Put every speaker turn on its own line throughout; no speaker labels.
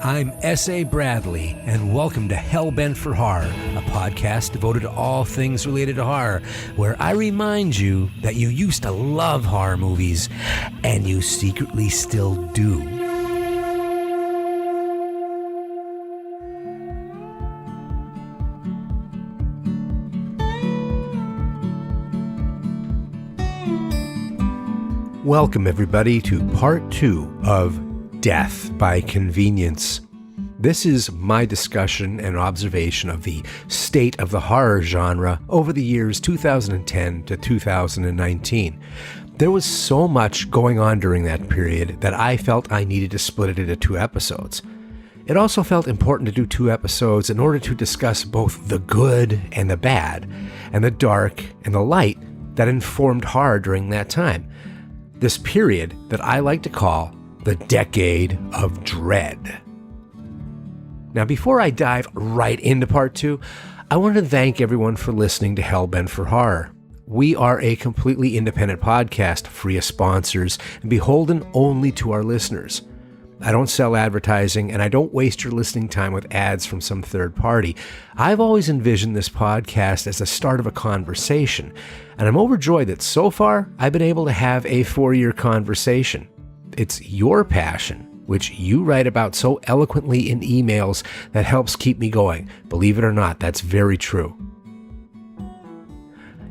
I'm S.A. Bradley, and welcome to Hellbent for Horror, a podcast devoted to all things related to horror, where I remind you that you used to love horror movies, and you secretly still do. Welcome, everybody, to part 2 of Death by Convenience. This is my discussion and observation of the state of the horror genre over the years 2010 to 2019. There was so much going on during that period that I felt I needed to split it into 2 episodes. It also felt important to do 2 episodes in order to discuss both the good and the bad, and the dark and the light that informed horror during that time. This period that I like to call the Decade of Dread. Now, before I dive right into part 2, I want to thank everyone for listening to Hellbent for Horror. We are a completely independent podcast, free of sponsors, and beholden only to our listeners. I don't sell advertising, and I don't waste your listening time with ads from some third party. I've always envisioned this podcast as the start of a conversation, and I'm overjoyed that so far I've been able to have a 4-year conversation. It's your passion, which you write about so eloquently in emails, that helps keep me going. Believe it or not, that's very true.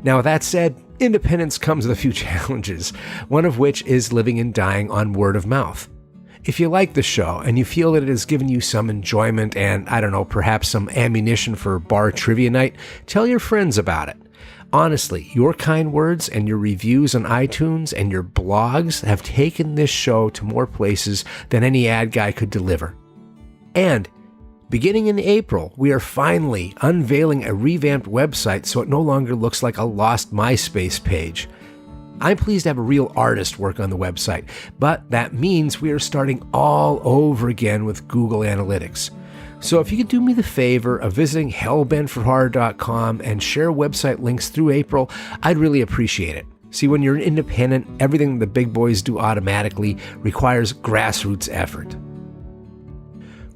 Now, with that said, independence comes with a few challenges, one of which is living and dying on word of mouth. If you like the show and you feel that it has given you some enjoyment and, perhaps some ammunition for bar trivia night, tell your friends about it. Honestly, your kind words and your reviews on iTunes and your blogs have taken this show to more places than any ad guy could deliver. And beginning in April, we are finally unveiling a revamped website so it no longer looks like a lost MySpace page. I'm pleased to have a real artist work on the website, but that means we are starting all over again with Google Analytics. So if you could do me the favor of visiting hellbentforhorror.com and share website links through April, I'd really appreciate it. See, when you're independent, everything the big boys do automatically requires grassroots effort.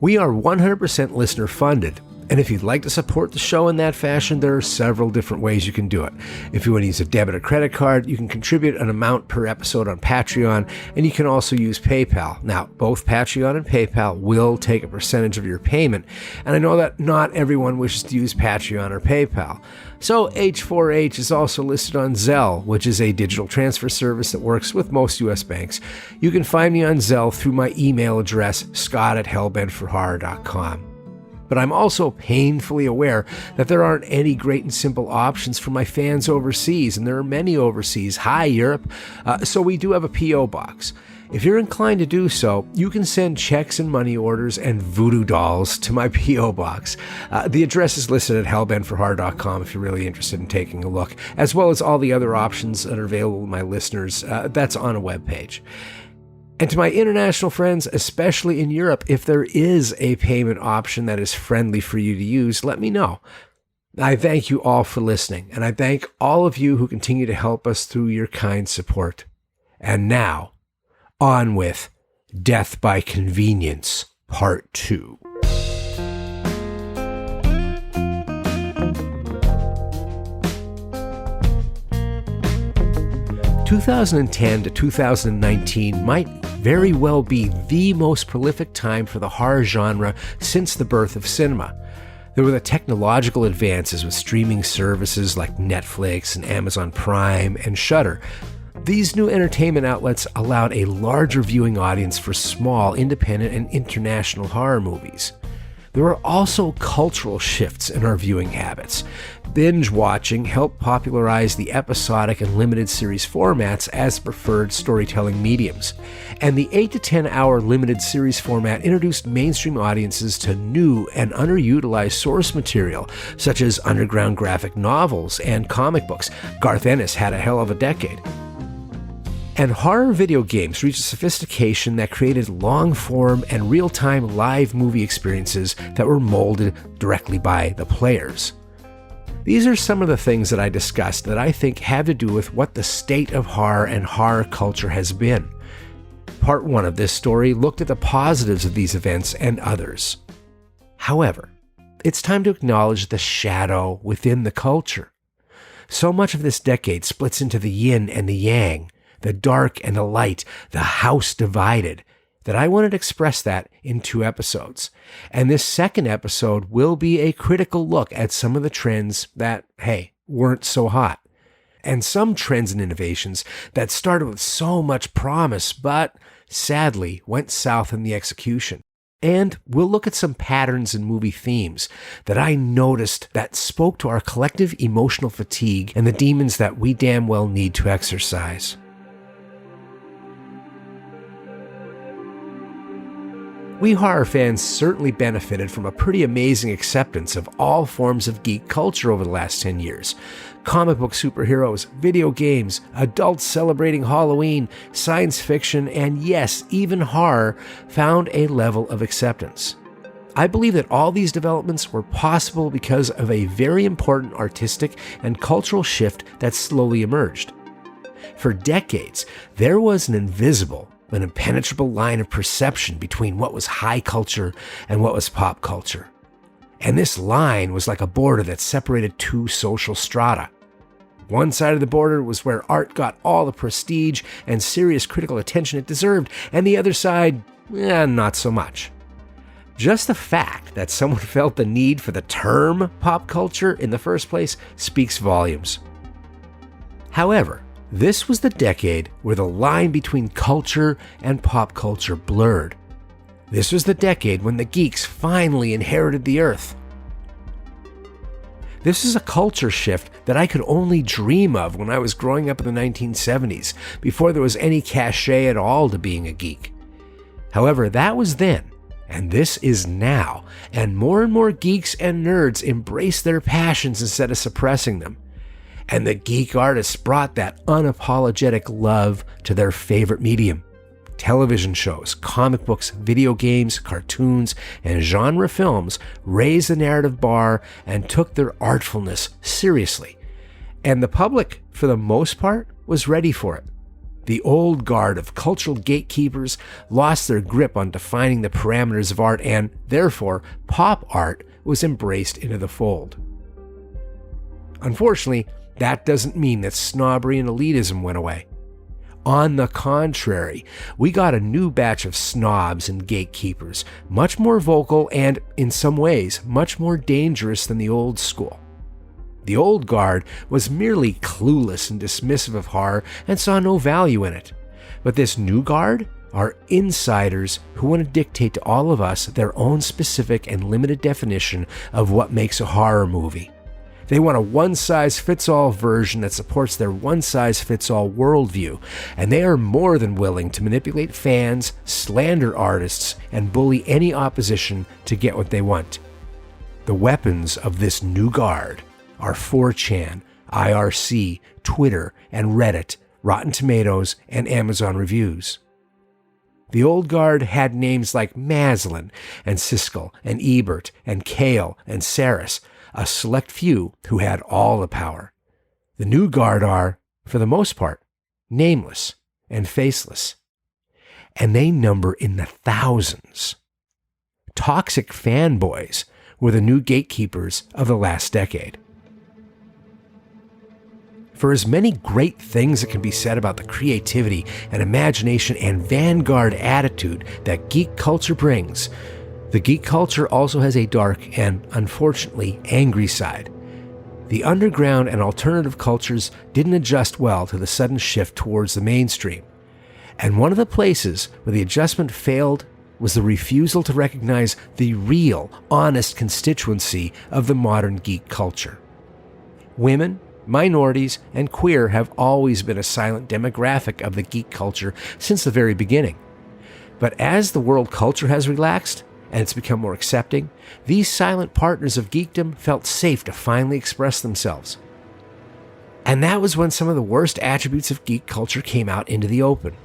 We are 100% listener funded. And if you'd like to support the show in that fashion, there are several different ways you can do it. If you want to use a debit or credit card, you can contribute an amount per episode on Patreon, and you can also use PayPal. Now, both Patreon and PayPal will take a percentage of your payment, and I know that not everyone wishes to use Patreon or PayPal. So H4H is also listed on Zelle, which is a digital transfer service that works with most U.S. banks. You can find me on Zelle through my email address, scott@hellbentforhorror.com. But I'm also painfully aware that there aren't any great and simple options for my fans overseas, and there are many overseas. Hi, Europe. So we do have a P.O. box. If you're inclined to do so, you can send checks and money orders and voodoo dolls to my P.O. box. The address is listed at hellbentforhorror.com if you're really interested in taking a look, as well as all the other options that are available to my listeners. That's on a webpage. And to my international friends, especially in Europe, if there is a payment option that is friendly for you to use, let me know. I thank you all for listening, and I thank all of you who continue to help us through your kind support. And now, on with Death by Convenience, Part 2. (2010 to 2019) might very well be the most prolific time for the horror genre since the birth of cinema. There were the technological advances with streaming services like Netflix and Amazon Prime and Shudder. These new entertainment outlets allowed a larger viewing audience for small, independent, and international horror movies. There were also cultural shifts in our viewing habits. Binge watching helped popularize the episodic and limited series formats as preferred storytelling mediums. And the 8 to 10 hour limited series format introduced mainstream audiences to new and underutilized source material, such as underground graphic novels and comic books. Garth Ennis had a hell of a decade. And horror video games reached a sophistication that created long-form and real-time live movie experiences that were molded directly by the players. These are some of the things that I discussed that I think have to do with what the state of horror and horror culture has been. part 1 of this story looked at the positives of these events and others. However, it's time to acknowledge the shadow within the culture. So much of this decade splits into the yin and the yang, the dark and the light, the house divided, that I wanted to express that in 2 episodes. And this second episode will be a critical look at some of the trends that, hey, weren't so hot. And some trends and innovations that started with so much promise, but sadly went south in the execution. And we'll look at some patterns in movie themes that I noticed that spoke to our collective emotional fatigue and the demons that we damn well need to exercise. We horror fans certainly benefited from a pretty amazing acceptance of all forms of geek culture over the last 10 years. Comic book superheroes, video games, adults celebrating Halloween, science fiction, and yes, even horror found a level of acceptance. I believe that all these developments were possible because of a very important artistic and cultural shift that slowly emerged. For decades, there was an impenetrable line of perception between what was high culture and what was pop culture. And this line was like a border that separated 2 social strata. One side of the border was where art got all the prestige and serious critical attention it deserved, and the other side, not so much. Just the fact that someone felt the need for the term pop culture in the first place speaks volumes. However, this was the decade where the line between culture and pop culture blurred. This was the decade when the geeks finally inherited the earth. This is a culture shift that I could only dream of when I was growing up in the 1970s, before there was any cachet at all to being a geek. However, that was then, and this is now, and more geeks and nerds embrace their passions instead of suppressing them. And the geek artists brought that unapologetic love to their favorite medium. Television shows, comic books, video games, cartoons, and genre films raised the narrative bar and took their artfulness seriously. And the public, for the most part, was ready for it. The old guard of cultural gatekeepers lost their grip on defining the parameters of art, and therefore, pop art was embraced into the fold. Unfortunately, that doesn't mean that snobbery and elitism went away. On the contrary, we got a new batch of snobs and gatekeepers, much more vocal and, in some ways, much more dangerous than the old school. The old guard was merely clueless and dismissive of horror and saw no value in it. But this new guard are insiders who want to dictate to all of us their own specific and limited definition of what makes a horror movie. They want a one-size-fits-all version that supports their one-size-fits-all worldview, and they are more than willing to manipulate fans, slander artists, and bully any opposition to get what they want. The weapons of this new guard are 4chan, IRC, Twitter, and Reddit, Rotten Tomatoes, and Amazon reviews. The old guard had names like Maslin, and Siskel, and Ebert, and Kale, and Saris, a select few who had all the power. The new guard are, for the most part, nameless and faceless. And they number in the thousands. Toxic fanboys were the new gatekeepers of the last decade. For as many great things that can be said about the creativity and imagination and vanguard attitude that geek culture brings, the geek culture also has a dark and, unfortunately, angry side. The underground and alternative cultures didn't adjust well to the sudden shift towards the mainstream. And one of the places where the adjustment failed was the refusal to recognize the real, honest constituency of the modern geek culture. Women, minorities, and queer have always been a silent demographic of the geek culture since the very beginning. But as the world culture has relaxed, and it's become more accepting, these silent partners of geekdom felt safe to finally express themselves. And that was when some of the worst attributes of geek culture came out into the open.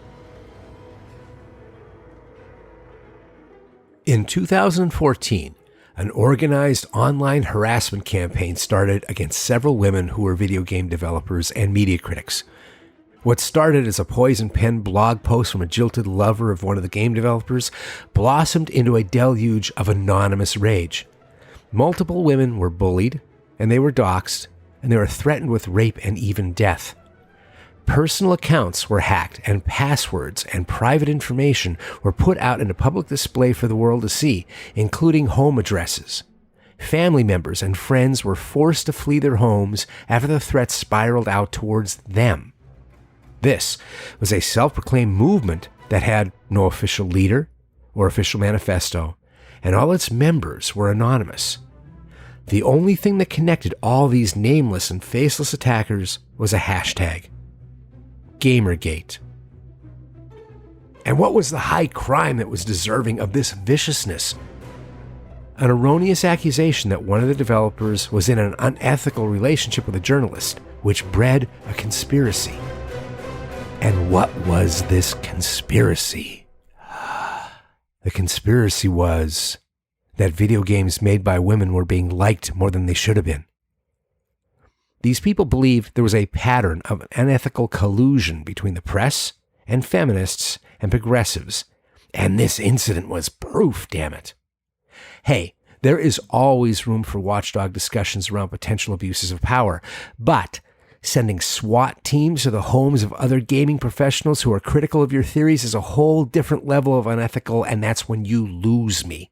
In 2014, an organized online harassment campaign started against several women who were video game developers and media critics. What started as a poison-pen blog post from a jilted lover of one of the game developers blossomed into a deluge of anonymous rage. Multiple women were bullied, and they were doxxed, and they were threatened with rape and even death. Personal accounts were hacked, and passwords and private information were put out in a public display for the world to see, including home addresses. Family members and friends were forced to flee their homes after the threats spiraled out towards them. This was a self-proclaimed movement that had no official leader or official manifesto, and all its members were anonymous. The only thing that connected all these nameless and faceless attackers was a hashtag: Gamergate. And what was the high crime that was deserving of this viciousness? An erroneous accusation that one of the developers was in an unethical relationship with a journalist, which bred a conspiracy. And what was this conspiracy? The conspiracy was that video games made by women were being liked more than they should have been. These people believed there was a pattern of unethical collusion between the press and feminists and progressives, and this incident was proof, damn it. Hey, there is always room for watchdog discussions around potential abuses of power, but sending SWAT teams to the homes of other gaming professionals who are critical of your theories is a whole different level of unethical, and that's when you lose me.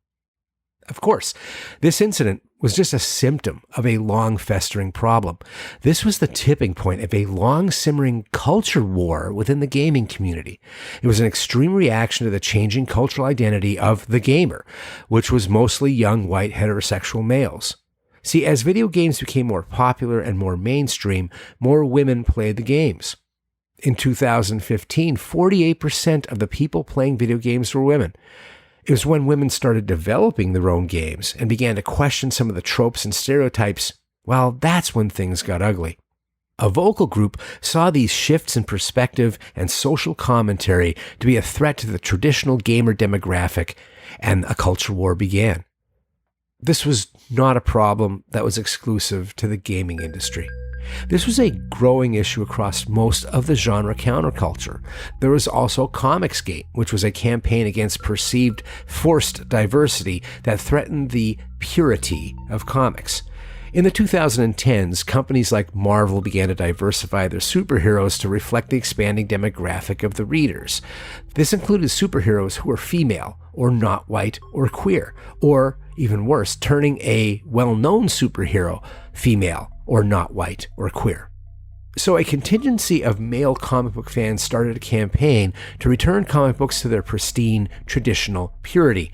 Of course, this incident was just a symptom of a long-festering problem. This was the tipping point of a long-simmering culture war within the gaming community. It was an extreme reaction to the changing cultural identity of the gamer, which was mostly young, white, heterosexual males. See, as video games became more popular and more mainstream, more women played the games. In 2015, 48% of the people playing video games were women. It was when women started developing their own games and began to question some of the tropes and stereotypes. Well, that's when things got ugly. A vocal group saw these shifts in perspective and social commentary to be a threat to the traditional gamer demographic, and a culture war began. This was not a problem that was exclusive to the gaming industry. This was a growing issue across most of the genre counterculture. There was also Comicsgate, which was a campaign against perceived forced diversity that threatened the purity of comics. In the 2010s, companies like Marvel began to diversify their superheroes to reflect the expanding demographic of the readers. This included superheroes who were female, or not white, or queer, or, even worse, turning a well-known superhero female, or not white, or queer. So a contingency of male comic book fans started a campaign to return comic books to their pristine, traditional purity.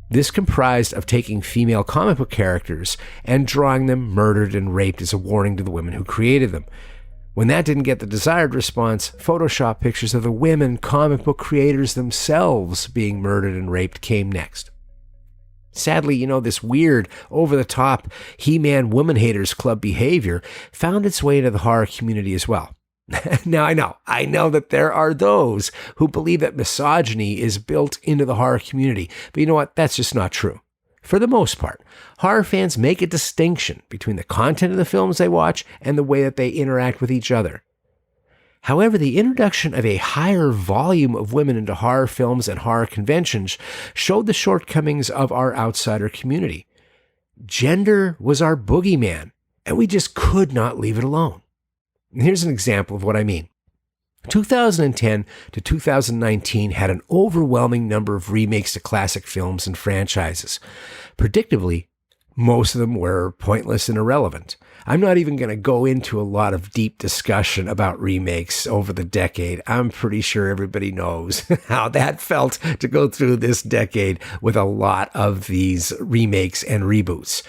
This comprised of taking female comic book characters and drawing them murdered and raped as a warning to the women who created them. When that didn't get the desired response, Photoshop pictures of the women comic book creators themselves being murdered and raped came next. Sadly, this weird, over-the-top He-Man Woman Haters Club behavior found its way into the horror community as well. Now, I know that there are those who believe that misogyny is built into the horror community, but you know what? That's just not true. For the most part, horror fans make a distinction between the content of the films they watch and the way that they interact with each other. However, the introduction of a higher volume of women into horror films and horror conventions showed the shortcomings of our outsider community. Gender was our boogeyman, and we just could not leave it alone. And here's an example of what I mean. 2010 to 2019 had an overwhelming number of remakes to classic films and franchises. Predictably, most of them were pointless and irrelevant. I'm not even going to go into a lot of deep discussion about remakes over the decade. I'm pretty sure everybody knows how that felt to go through this decade with a lot of these remakes and reboots.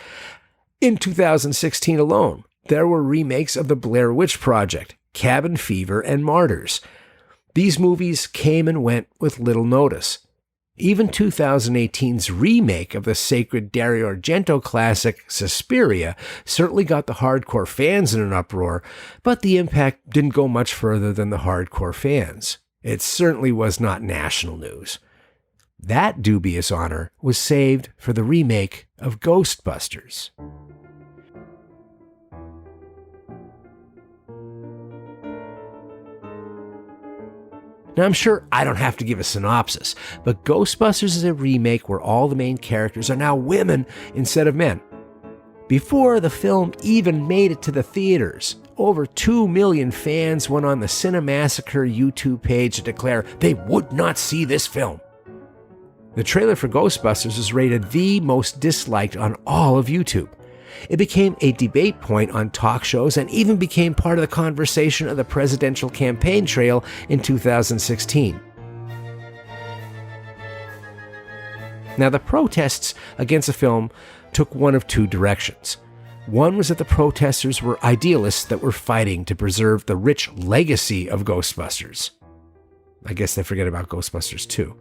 In 2016 alone, there were remakes of The Blair Witch Project, Cabin Fever, and Martyrs. These movies came and went with little notice. Even 2018's remake of the sacred Dario Argento classic Suspiria certainly got the hardcore fans in an uproar, but the impact didn't go much further than the hardcore fans. It certainly was not national news. That dubious honor was saved for the remake of Ghostbusters. Now, I'm sure I don't have to give a synopsis, but Ghostbusters is a remake where all the main characters are now women instead of men. Before the film even made it to the theaters, over 2 million fans went on the Cinemassacre YouTube page to declare they would not see this film. The trailer for Ghostbusters is rated the most disliked on all of YouTube. It became a debate point on talk shows and even became part of the conversation of the presidential campaign trail in 2016. Now, the protests against the film took one of two directions. One was that the protesters were idealists that were fighting to preserve the rich legacy of Ghostbusters. I guess they forget about Ghostbusters too.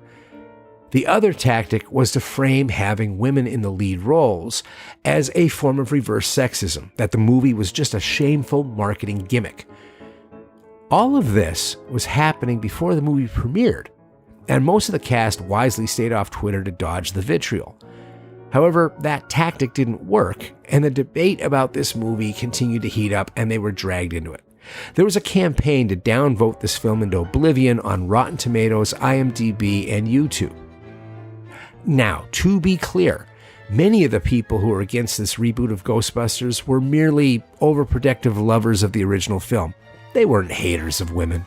The other tactic was to frame having women in the lead roles as a form of reverse sexism, that the movie was just a shameful marketing gimmick. All of this was happening before the movie premiered, and most of the cast wisely stayed off Twitter to dodge the vitriol. However, that tactic didn't work, and the debate about this movie continued to heat up, and they were dragged into it. There was a campaign to downvote this film into oblivion on Rotten Tomatoes, IMDb, and YouTube. Now, to be clear, many of the people who were against this reboot of Ghostbusters were merely overprotective lovers of the original film. They weren't haters of women.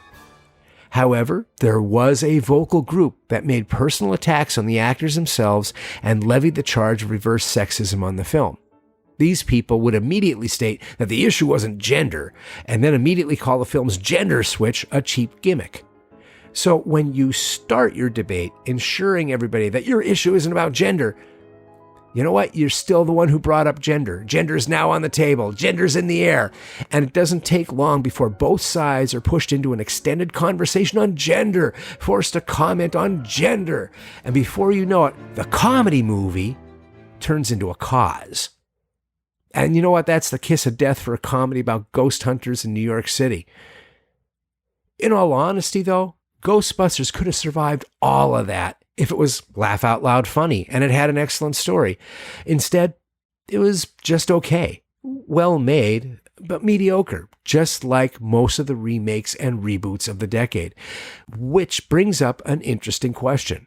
However, there was a vocal group that made personal attacks on the actors themselves and levied the charge of reverse sexism on the film. These people would immediately state that the issue wasn't gender, and then immediately call the film's gender switch a cheap gimmick. So when you start your debate ensuring everybody that your issue isn't about gender, you know what? You're still the one who brought up gender. Gender's now on the table. Gender's in the air. And it doesn't take long before both sides are pushed into an extended conversation on gender, forced to comment on gender. And before you know it, the comedy movie turns into a cause. And you know what? That's the kiss of death for a comedy about ghost hunters in New York City. In all honesty, though, Ghostbusters could have survived all of that if it was laugh out loud funny and it had an excellent story. Instead, it was just okay. Well made, but mediocre, just like most of the remakes and reboots of the decade. Which brings up an interesting question.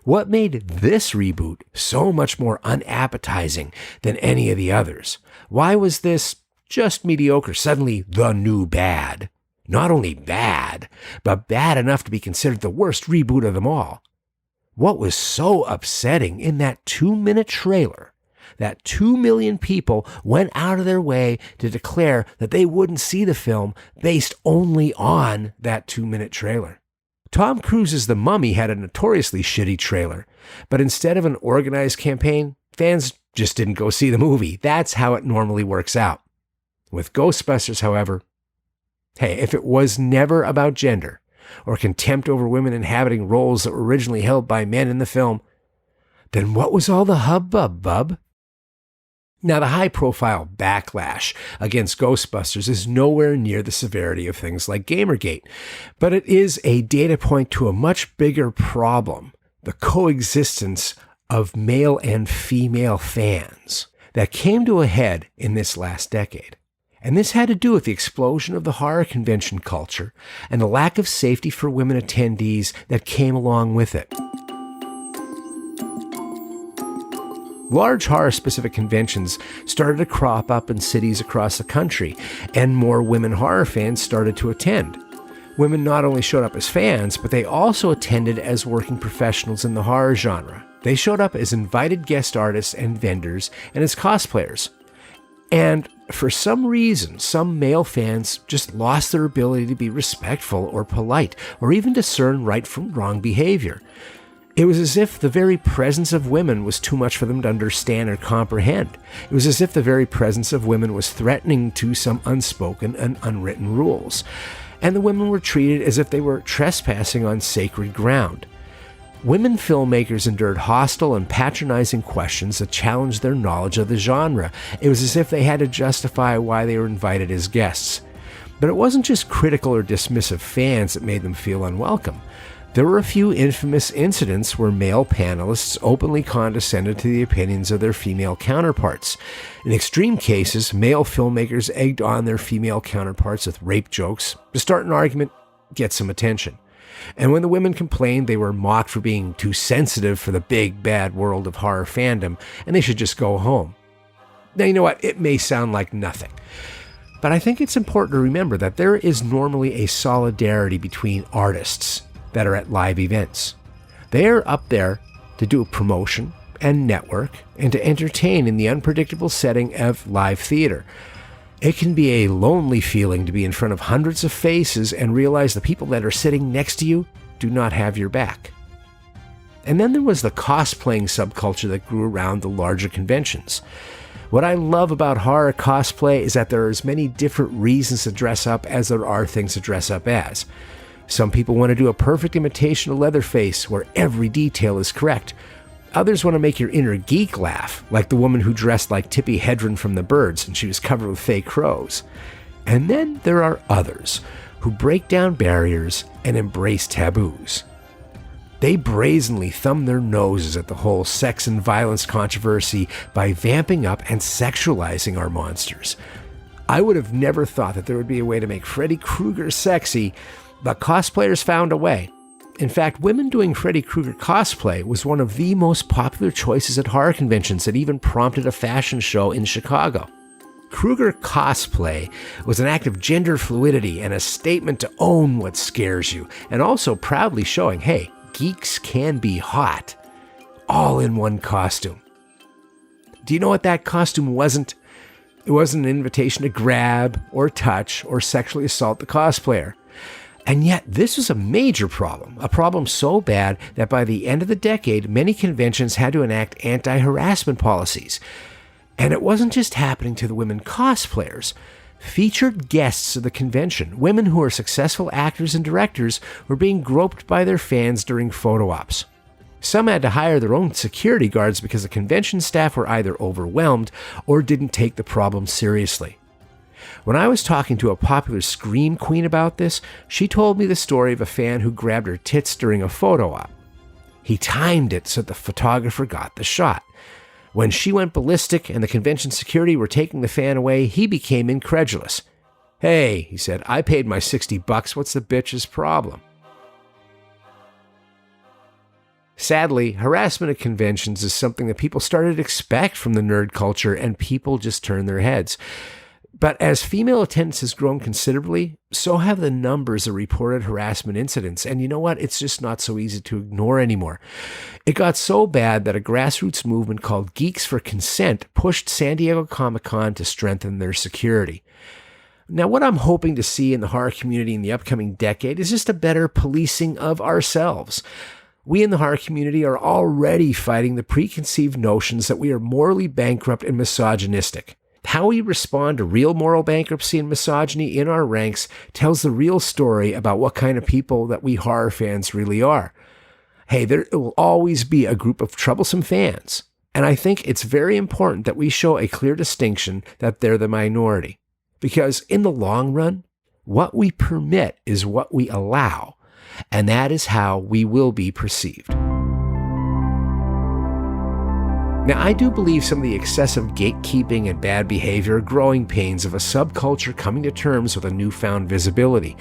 What made this reboot so much more unappetizing than any of the others? Why was this just mediocre suddenly the new bad? Not only bad, but bad enough to be considered the worst reboot of them all. What was so upsetting in that 2-minute trailer that 2 million people went out of their way to declare that they wouldn't see the film based only on that 2-minute trailer? Tom Cruise's The Mummy had a notoriously shitty trailer, but instead of an organized campaign, fans just didn't go see the movie. That's how it normally works out. With Ghostbusters, however, hey, if it was never about gender or contempt over women inhabiting roles that were originally held by men in the film, then what was all the hubbub, bub? Now, the high-profile backlash against Ghostbusters is nowhere near the severity of things like Gamergate, but it is a data point to a much bigger problem, the coexistence of male and female fans, that came to a head in this last decade. And this had to do with the explosion of the horror convention culture and the lack of safety for women attendees that came along with it. Large horror-specific conventions started to crop up in cities across the country, and more women horror fans started to attend. Women not only showed up as fans, but they also attended as working professionals in the horror genre. They showed up as invited guest artists and vendors and as cosplayers. And for some reason, some male fans just lost their ability to be respectful or polite, or even discern right from wrong behavior. It was as if the very presence of women was too much for them to understand or comprehend. It was as if the very presence of women was threatening to some unspoken and unwritten rules. And the women were treated as if they were trespassing on sacred ground. Women filmmakers endured hostile and patronizing questions that challenged their knowledge of the genre. It was as if they had to justify why they were invited as guests. But it wasn't just critical or dismissive fans that made them feel unwelcome. There were a few infamous incidents where male panelists openly condescended to the opinions of their female counterparts. In extreme cases, male filmmakers egged on their female counterparts with rape jokes to start an argument, get some attention. And when the women complained, they were mocked for being too sensitive for the big, bad world of horror fandom, and they should just go home. Now, you know what? It may sound like nothing, but I think it's important to remember that there is normally a solidarity between artists that are at live events. They are up there to do a promotion and network and to entertain in the unpredictable setting of live theater. It can be a lonely feeling to be in front of hundreds of faces and realize the people that are sitting next to you do not have your back. And then there was the cosplaying subculture that grew around the larger conventions. What I love about horror cosplay is that there are as many different reasons to dress up as there are things to dress up as. Some people want to do a perfect imitation of Leatherface where every detail is correct. Others want to make your inner geek laugh, like the woman who dressed like Tippi Hedren from The Birds and she was covered with fake crows. And then there are others who break down barriers and embrace taboos. They brazenly thumb their noses at the whole sex and violence controversy by vamping up and sexualizing our monsters. I would have never thought that there would be a way to make Freddy Krueger sexy, but cosplayers found a way. In fact, women doing Freddy Krueger cosplay was one of the most popular choices at horror conventions that even prompted a fashion show in Chicago. Krueger cosplay was an act of gender fluidity and a statement to own what scares you, and also proudly showing, hey, geeks can be hot, all in one costume. Do you know what that costume wasn't? It wasn't an invitation to grab or touch or sexually assault the cosplayer. And yet, this was a major problem, a problem so bad that by the end of the decade, many conventions had to enact anti-harassment policies. And it wasn't just happening to the women cosplayers. Featured guests of the convention, women who are successful actors and directors, were being groped by their fans during photo ops. Some had to hire their own security guards because the convention staff were either overwhelmed or didn't take the problem seriously. When I was talking to a popular scream queen about this, she told me the story of a fan who grabbed her tits during a photo op. He timed it so the photographer got the shot. When she went ballistic and the convention security were taking the fan away, he became incredulous. "Hey," he said, "I paid my $60. What's the bitch's problem?" Sadly, harassment at conventions is something that people started to expect from the nerd culture, and people just turned their heads. But as female attendance has grown considerably, so have the numbers of reported harassment incidents. And you know what? It's just not so easy to ignore anymore. It got so bad that a grassroots movement called Geeks for Consent pushed San Diego Comic-Con to strengthen their security. Now, what I'm hoping to see in the horror community in the upcoming decade is just a better policing of ourselves. We in the horror community are already fighting the preconceived notions that we are morally bankrupt and misogynistic. How we respond to real moral bankruptcy and misogyny in our ranks tells the real story about what kind of people that we horror fans really are. Hey, there will always be a group of troublesome fans, and I think it's very important that we show a clear distinction that they're the minority. Because in the long run, what we permit is what we allow, and that is how we will be perceived. Now, I do believe some of the excessive gatekeeping and bad behavior are growing pains of a subculture coming to terms with a newfound visibility.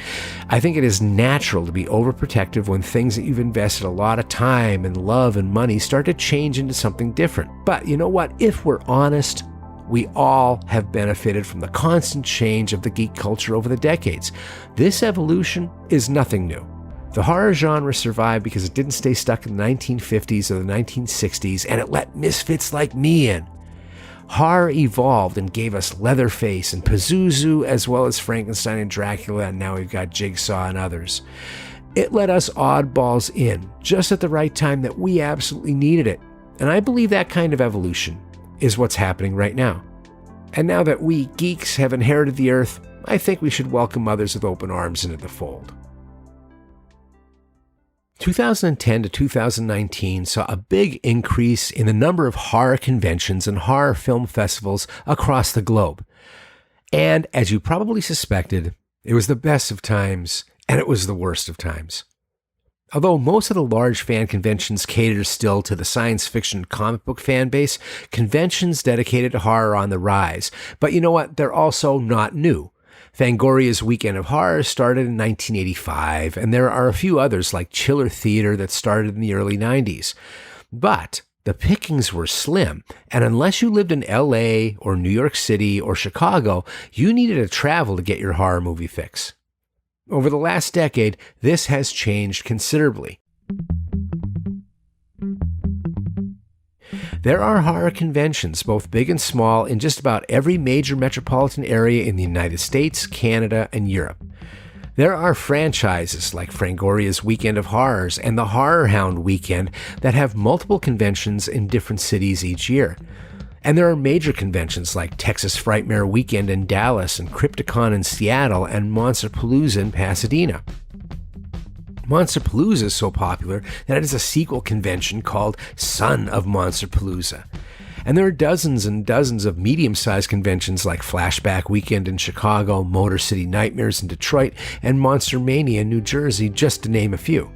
I think it is natural to be overprotective when things that you've invested a lot of time and love and money start to change into something different. But you know what? If we're honest, we all have benefited from the constant change of the geek culture over the decades. This evolution is nothing new. The horror genre survived because it didn't stay stuck in the 1950s or the 1960s, and it let misfits like me in. Horror evolved and gave us Leatherface and Pazuzu, as well as Frankenstein and Dracula, and now we've got Jigsaw and others. It let us oddballs in, just at the right time that we absolutely needed it. And I believe that kind of evolution is what's happening right now. And now that we geeks have inherited the earth, I think we should welcome others with open arms into the fold. 2010 to 2019 saw a big increase in the number of horror conventions and horror film festivals across the globe. And as you probably suspected, it was the best of times and it was the worst of times. Although most of the large fan conventions cater still to the science fiction comic book fan base, conventions dedicated to horror are on the rise. But you know what? They're also not new. Fangoria's Weekend of Horror started in 1985, and there are a few others like Chiller Theater that started in the early 90s. But the pickings were slim, and unless you lived in LA or New York City or Chicago, you needed to travel to get your horror movie fix. Over the last decade, this has changed considerably. There are horror conventions, both big and small, in just about every major metropolitan area in the United States, Canada, and Europe. There are franchises like Fangoria's Weekend of Horrors and the Horror Hound Weekend that have multiple conventions in different cities each year. And there are major conventions like Texas Frightmare Weekend in Dallas and Crypticon in Seattle and Monsterpalooza in Pasadena. Monsterpalooza is so popular that it is a sequel convention called Son of Monsterpalooza. And there are dozens and dozens of medium-sized conventions like Flashback Weekend in Chicago, Motor City Nightmares in Detroit, and Monster Mania in New Jersey, just to name a few.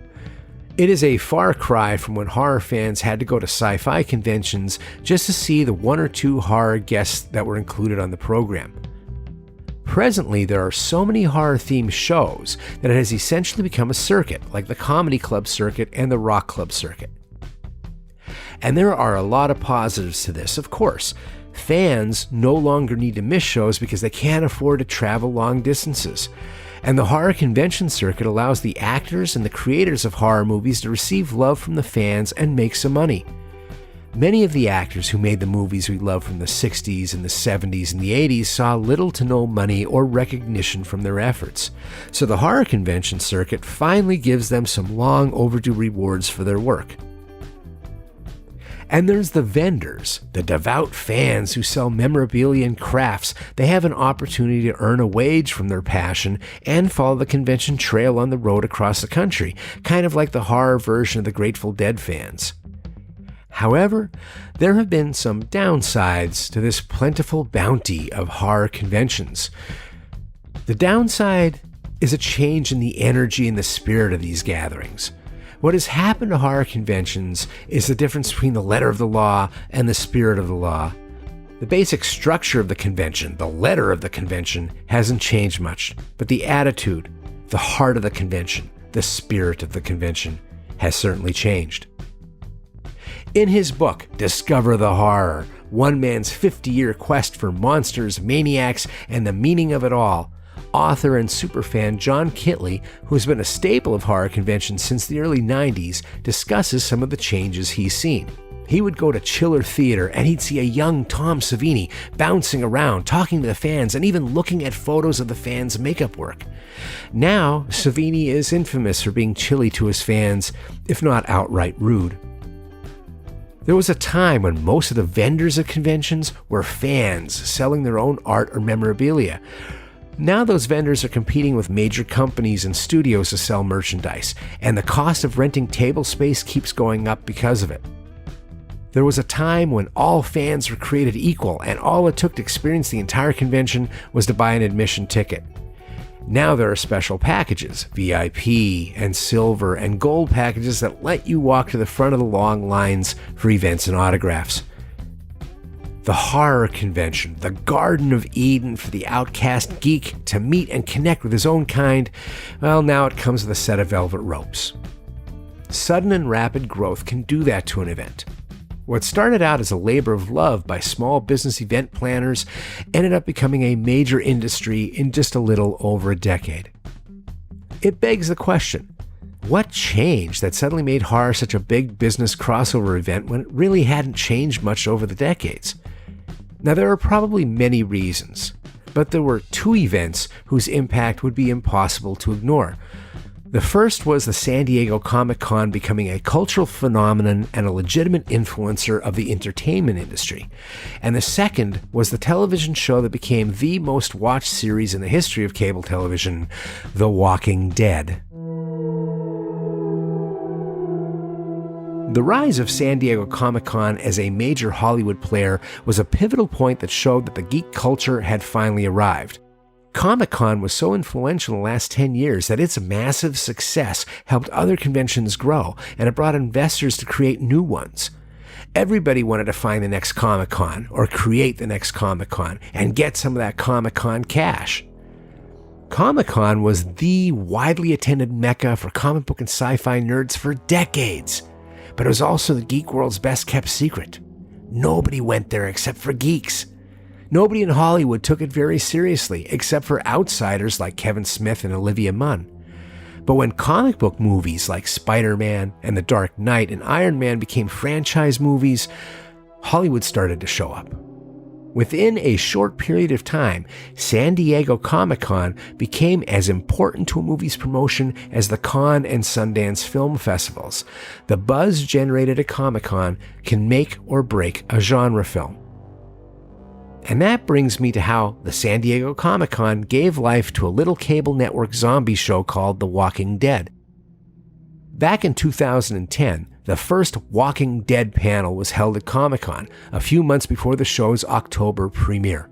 It is a far cry from when horror fans had to go to sci-fi conventions just to see the one or two horror guests that were included on the program. Presently, there are so many horror-themed shows that it has essentially become a circuit, like the comedy club circuit and the rock club circuit. And there are a lot of positives to this, of course. Fans no longer need to miss shows because they can't afford to travel long distances. And the horror convention circuit allows the actors and the creators of horror movies to receive love from the fans and make some money. Many of the actors who made the movies we love from the 60s and the 70s and the 80s saw little to no money or recognition from their efforts. So the horror convention circuit finally gives them some long overdue rewards for their work. And there's the vendors, the devout fans who sell memorabilia and crafts. They have an opportunity to earn a wage from their passion and follow the convention trail on the road across the country, kind of like the horror version of the Grateful Dead fans. However, there have been some downsides to this plentiful bounty of horror conventions. The downside is a change in the energy and the spirit of these gatherings. What has happened to horror conventions is the difference between the letter of the law and the spirit of the law. The basic structure of the convention, the letter of the convention, hasn't changed much, but the attitude, the heart of the convention, the spirit of the convention has certainly changed. In his book, Discover the Horror, one man's 50-year quest for monsters, maniacs, and the meaning of it all, author and superfan John Kitley, who has been a staple of horror conventions since the early 90s, discusses some of the changes he's seen. He would go to Chiller Theater and he'd see a young Tom Savini bouncing around, talking to the fans, and even looking at photos of the fans' makeup work. Now, Savini is infamous for being chilly to his fans, if not outright rude. There was a time when most of the vendors at conventions were fans selling their own art or memorabilia. Now those vendors are competing with major companies and studios to sell merchandise, and the cost of renting table space keeps going up because of it. There was a time when all fans were created equal, and all it took to experience the entire convention was to buy an admission ticket. Now there are special packages, VIP and silver and gold packages that let you walk to the front of the long lines for events and autographs. The horror convention, the Garden of Eden for the outcast geek to meet and connect with his own kind, well, now it comes with a set of velvet ropes. Sudden and rapid growth can do that to an event. What started out as a labor of love by small business event planners ended up becoming a major industry in just a little over a decade. It begs the question, what changed that suddenly made horror such a big business crossover event when it really hadn't changed much over the decades? Now, there are probably many reasons, but there were two events whose impact would be impossible to ignore. The first was the San Diego Comic-Con becoming a cultural phenomenon and a legitimate influencer of the entertainment industry. And the second was the television show that became the most watched series in the history of cable television, The Walking Dead. The rise of San Diego Comic-Con as a major Hollywood player was a pivotal point that showed that the geek culture had finally arrived. Comic-Con was so influential in the last 10 years that its massive success helped other conventions grow, and it brought investors to create new ones. Everybody wanted to find the next Comic-Con or create the next Comic-Con and get some of that Comic-Con cash. Comic-Con was the widely attended mecca for comic book and sci-fi nerds for decades, but it was also the geek world's best-kept secret. Nobody went there except for geeks. Nobody in Hollywood took it very seriously, except for outsiders like Kevin Smith and Olivia Munn. But when comic book movies like Spider-Man and The Dark Knight and Iron Man became franchise movies, Hollywood started to show up. Within a short period of time, San Diego Comic-Con became as important to a movie's promotion as the Cannes and Sundance film festivals. The buzz generated at Comic-Con can make or break a genre film. And that brings me to how the San Diego Comic-Con gave life to a little cable network zombie show called The Walking Dead. Back in 2010, the first Walking Dead panel was held at Comic-Con a few months before the show's October premiere.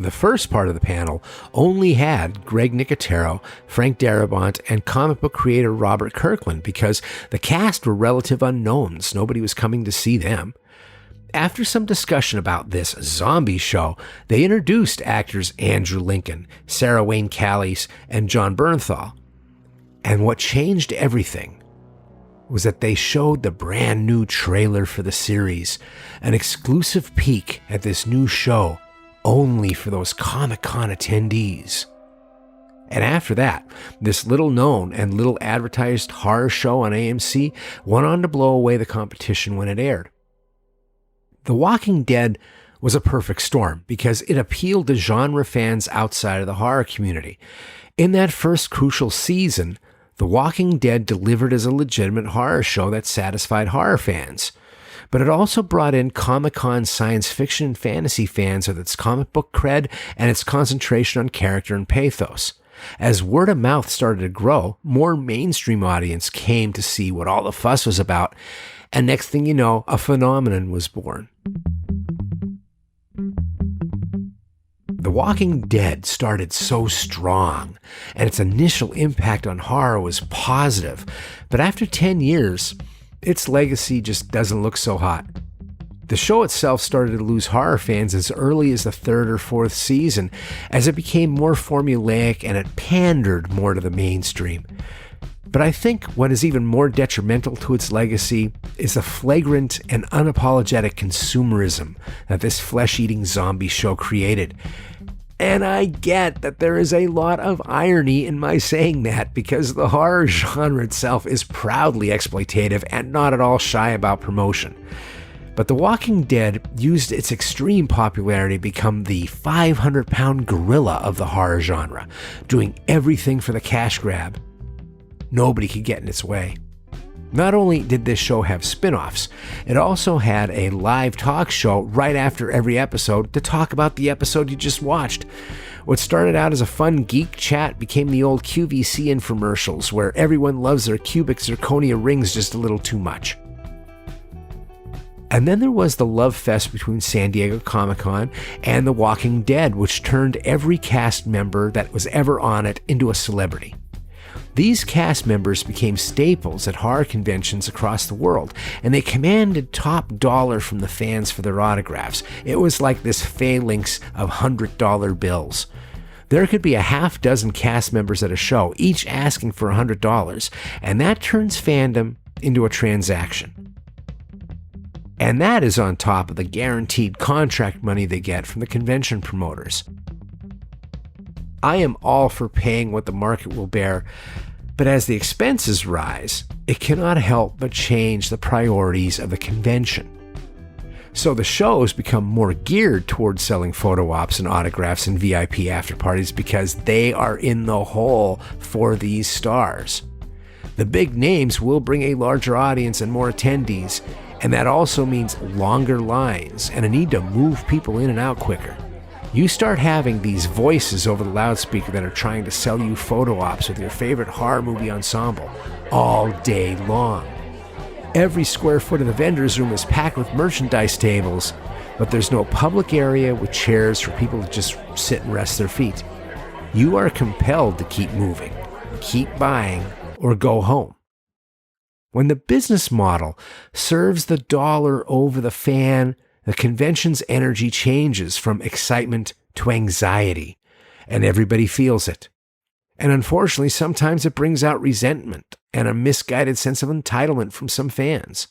The first part of the panel only had Greg Nicotero, Frank Darabont, and comic book creator Robert Kirkland because the cast were relative unknowns. Nobody was coming to see them. After some discussion about this zombie show, they introduced actors Andrew Lincoln, Sarah Wayne Callies, and John Bernthal. And what changed everything was that they showed the brand new trailer for the series, an exclusive peek at this new show only for those Comic-Con attendees. And after that, this little known and little advertised horror show on AMC went on to blow away the competition when it aired. The Walking Dead was a perfect storm because it appealed to genre fans outside of the horror community. In that first crucial season, The Walking Dead delivered as a legitimate horror show that satisfied horror fans. But it also brought in Comic-Con science fiction and fantasy fans with its comic book cred and its concentration on character and pathos. As word of mouth started to grow, more mainstream audience came to see what all the fuss was about, and next thing you know, a phenomenon was born. The Walking Dead started so strong, and its initial impact on horror was positive, but after 10 years, its legacy just doesn't look so hot. The show itself started to lose horror fans as early as the third or fourth season, as it became more formulaic and it pandered more to the mainstream. But I think what is even more detrimental to its legacy is the flagrant and unapologetic consumerism that this flesh-eating zombie show created. And I get that there is a lot of irony in my saying that because the horror genre itself is proudly exploitative and not at all shy about promotion. But The Walking Dead used its extreme popularity to become the 500-pound gorilla of the horror genre, doing everything for the cash grab. Nobody could get in its way. Not only did this show have spin-offs, it also had a live talk show right after every episode to talk about the episode you just watched. What started out as a fun geek chat became the old QVC infomercials where everyone loves their cubic zirconia rings just a little too much. And then there was the love fest between San Diego Comic-Con and The Walking Dead, which turned every cast member that was ever on it into a celebrity. These cast members became staples at horror conventions across the world, and they commanded top dollar from the fans for their autographs. It was like this phalanx of $100 bills. There could be a half dozen cast members at a show, each asking for $100, and that turns fandom into a transaction. And that is on top of the guaranteed contract money they get from the convention promoters. I am all for paying what the market will bear, but as the expenses rise, it cannot help but change the priorities of the convention. So the shows become more geared towards selling photo ops and autographs and VIP after parties because they are in the hole for these stars. The big names will bring a larger audience and more attendees, and that also means longer lines and a need to move people in and out quicker. You start having these voices over the loudspeaker that are trying to sell you photo ops with your favorite horror movie ensemble all day long. Every square foot of the vendor's room is packed with merchandise tables, but there's no public area with chairs for people to just sit and rest their feet. You are compelled to keep moving, keep buying, or go home. When the business model serves the dollar over the fan, the convention's energy changes from excitement to anxiety, and everybody feels it. And unfortunately, sometimes it brings out resentment and a misguided sense of entitlement from some fans.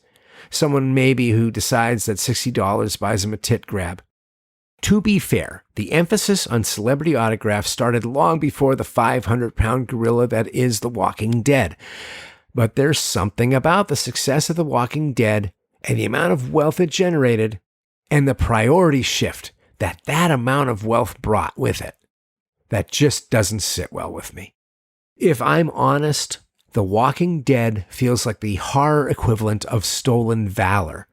Someone maybe who decides that $60 buys him a tit grab. To be fair, the emphasis on celebrity autographs started long before the 500-pound gorilla that is The Walking Dead. But there's something about the success of The Walking Dead and the amount of wealth it generated and the priority shift that amount of wealth brought with it that just doesn't sit well with me. If I'm honest, The Walking Dead feels like the horror equivalent of stolen valor,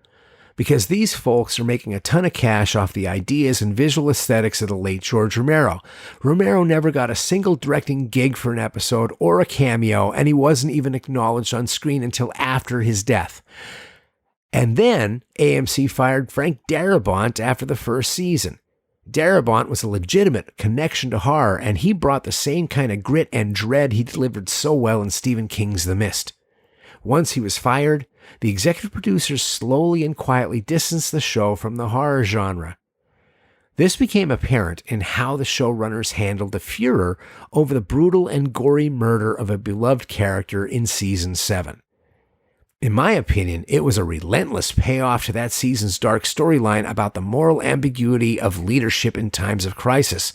because these folks are making a ton of cash off the ideas and visual aesthetics of the late George Romero. Romero never got a single directing gig for an episode or a cameo, and he wasn't even acknowledged on screen until after his death. And then AMC fired Frank Darabont after the first season. Darabont was a legitimate connection to horror, and he brought the same kind of grit and dread he delivered so well in Stephen King's The Mist. Once he was fired, the executive producers slowly and quietly distanced the show from the horror genre. This became apparent in how the showrunners handled the furor over the brutal and gory murder of a beloved character in Season 7. In my opinion, it was a relentless payoff to that season's dark storyline about the moral ambiguity of leadership in times of crisis.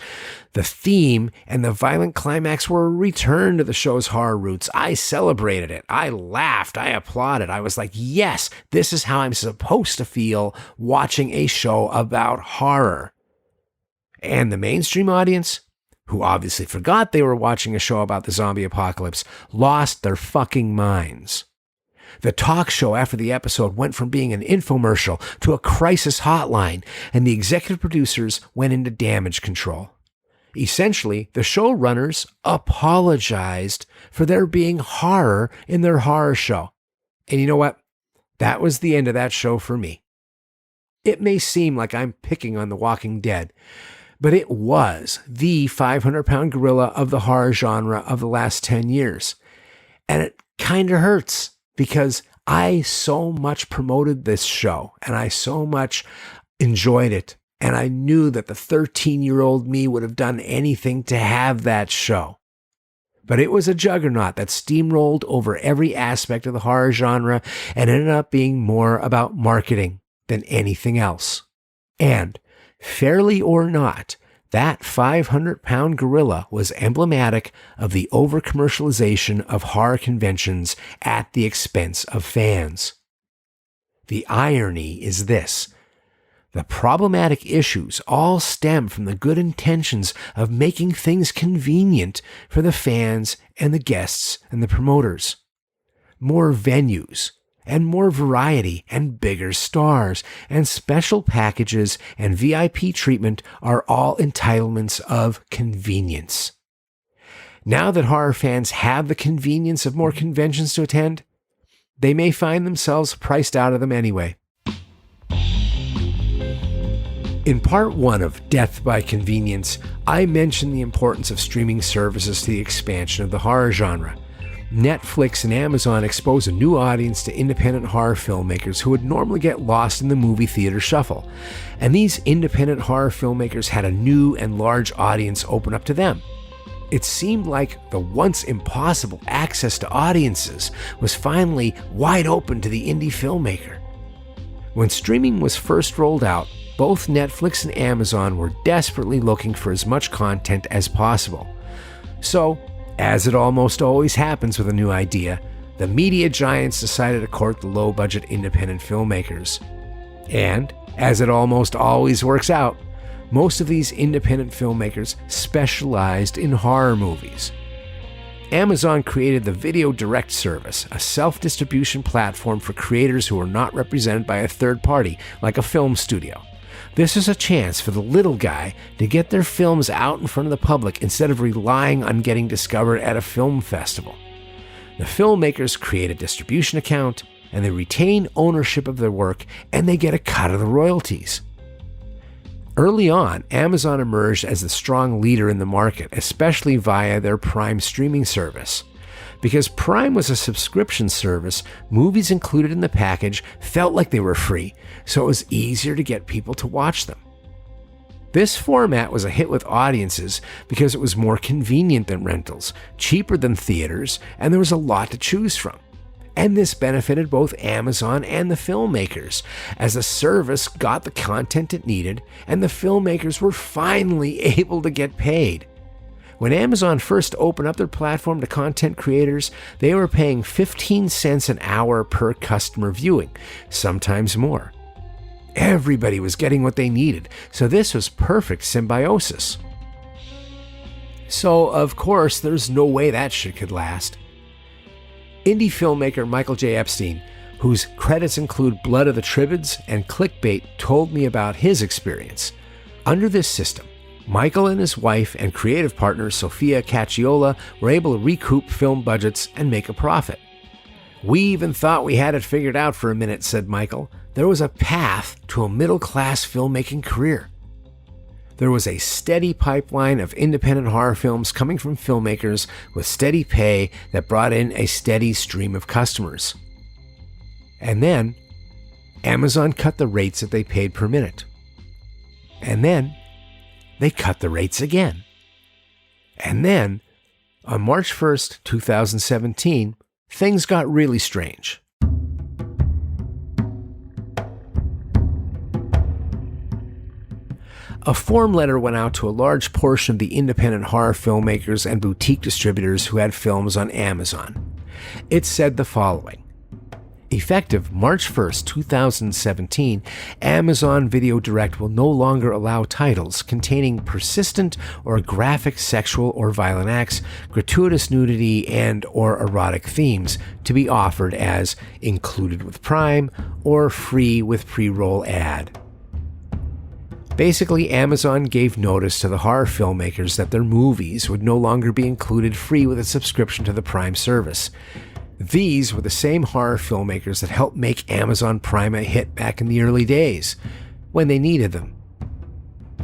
The theme and the violent climax were a return to the show's horror roots. I celebrated it. I laughed. I applauded. I was like, yes, this is how I'm supposed to feel watching a show about horror. And the mainstream audience, who obviously forgot they were watching a show about the zombie apocalypse, lost their fucking minds. The talk show after the episode went from being an infomercial to a crisis hotline, and the executive producers went into damage control. Essentially, the showrunners apologized for there being horror in their horror show. And you know what? That was the end of that show for me. It may seem like I'm picking on The Walking Dead, but it was the 500-pound gorilla of the horror genre of the last 10 years. And it kind of hurts, because I so much promoted this show and I so much enjoyed it. And I knew that the 13-year-old me would have done anything to have that show. But it was a juggernaut that steamrolled over every aspect of the horror genre and ended up being more about marketing than anything else. And, fairly or not, that 500-pound gorilla was emblematic of the over-commercialization of horror conventions at the expense of fans. The irony is this: the problematic issues all stem from the good intentions of making things convenient for the fans and the guests and the promoters. More venues, and more variety, and bigger stars, and special packages, and VIP treatment are all entitlements of convenience. Now that horror fans have the convenience of more conventions to attend, they may find themselves priced out of them anyway. In part 1 of Death by Convenience, I mentioned the importance of streaming services to the expansion of the horror genre. Netflix and Amazon expose a new audience to independent horror filmmakers who would normally get lost in the movie theater shuffle. And these independent horror filmmakers had a new and large audience open up to them. It seemed like the once impossible access to audiences was finally wide open to the indie filmmaker. When streaming was first rolled out, both Netflix and Amazon were desperately looking for as much content as possible. So, as it almost always happens with a new idea, the media giants decided to court the low-budget independent filmmakers. And, as it almost always works out, most of these independent filmmakers specialized in horror movies. Amazon created the Video Direct service, a self-distribution platform for creators who are not represented by a third party, like a film studio. This is a chance for the little guy to get their films out in front of the public instead of relying on getting discovered at a film festival. The filmmakers create a distribution account, and they retain ownership of their work, and they get a cut of the royalties. Early on, Amazon emerged as the strong leader in the market, especially via their Prime streaming service. Because Prime was a subscription service, movies included in the package felt like they were free, so it was easier to get people to watch them. This format was a hit with audiences because it was more convenient than rentals, cheaper than theaters, and there was a lot to choose from. And this benefited both Amazon and the filmmakers, as the service got the content it needed and the filmmakers were finally able to get paid. When Amazon first opened up their platform to content creators, they were paying 15 cents an hour per customer viewing, sometimes more. Everybody was getting what they needed, so this was perfect symbiosis. So, of course, there's no way that shit could last. Indie filmmaker Michael J. Epstein, whose credits include Blood of the Tribades and Clickbait, told me about his experience. Under this system, Michael and his wife and creative partner Sophia Cacciola were able to recoup film budgets and make a profit. "We even thought we had it figured out for a minute," said Michael. "There was a path to a middle-class filmmaking career. There was a steady pipeline of independent horror films coming from filmmakers with steady pay that brought in a steady stream of customers. And then, Amazon cut the rates that they paid per minute. And then, they cut the rates again. And then, on March 1st, 2017, things got really strange. A form letter went out to a large portion of the independent horror filmmakers and boutique distributors who had films on Amazon. It said the following: effective March 1st, 2017, Amazon Video Direct will no longer allow titles containing persistent or graphic sexual or violent acts, gratuitous nudity, and or erotic themes to be offered as included with Prime or free with pre-roll ad. Basically, Amazon gave notice to the horror filmmakers that their movies would no longer be included free with a subscription to the Prime service. These were the same horror filmmakers that helped make Amazon Prime a hit back in the early days, when they needed them.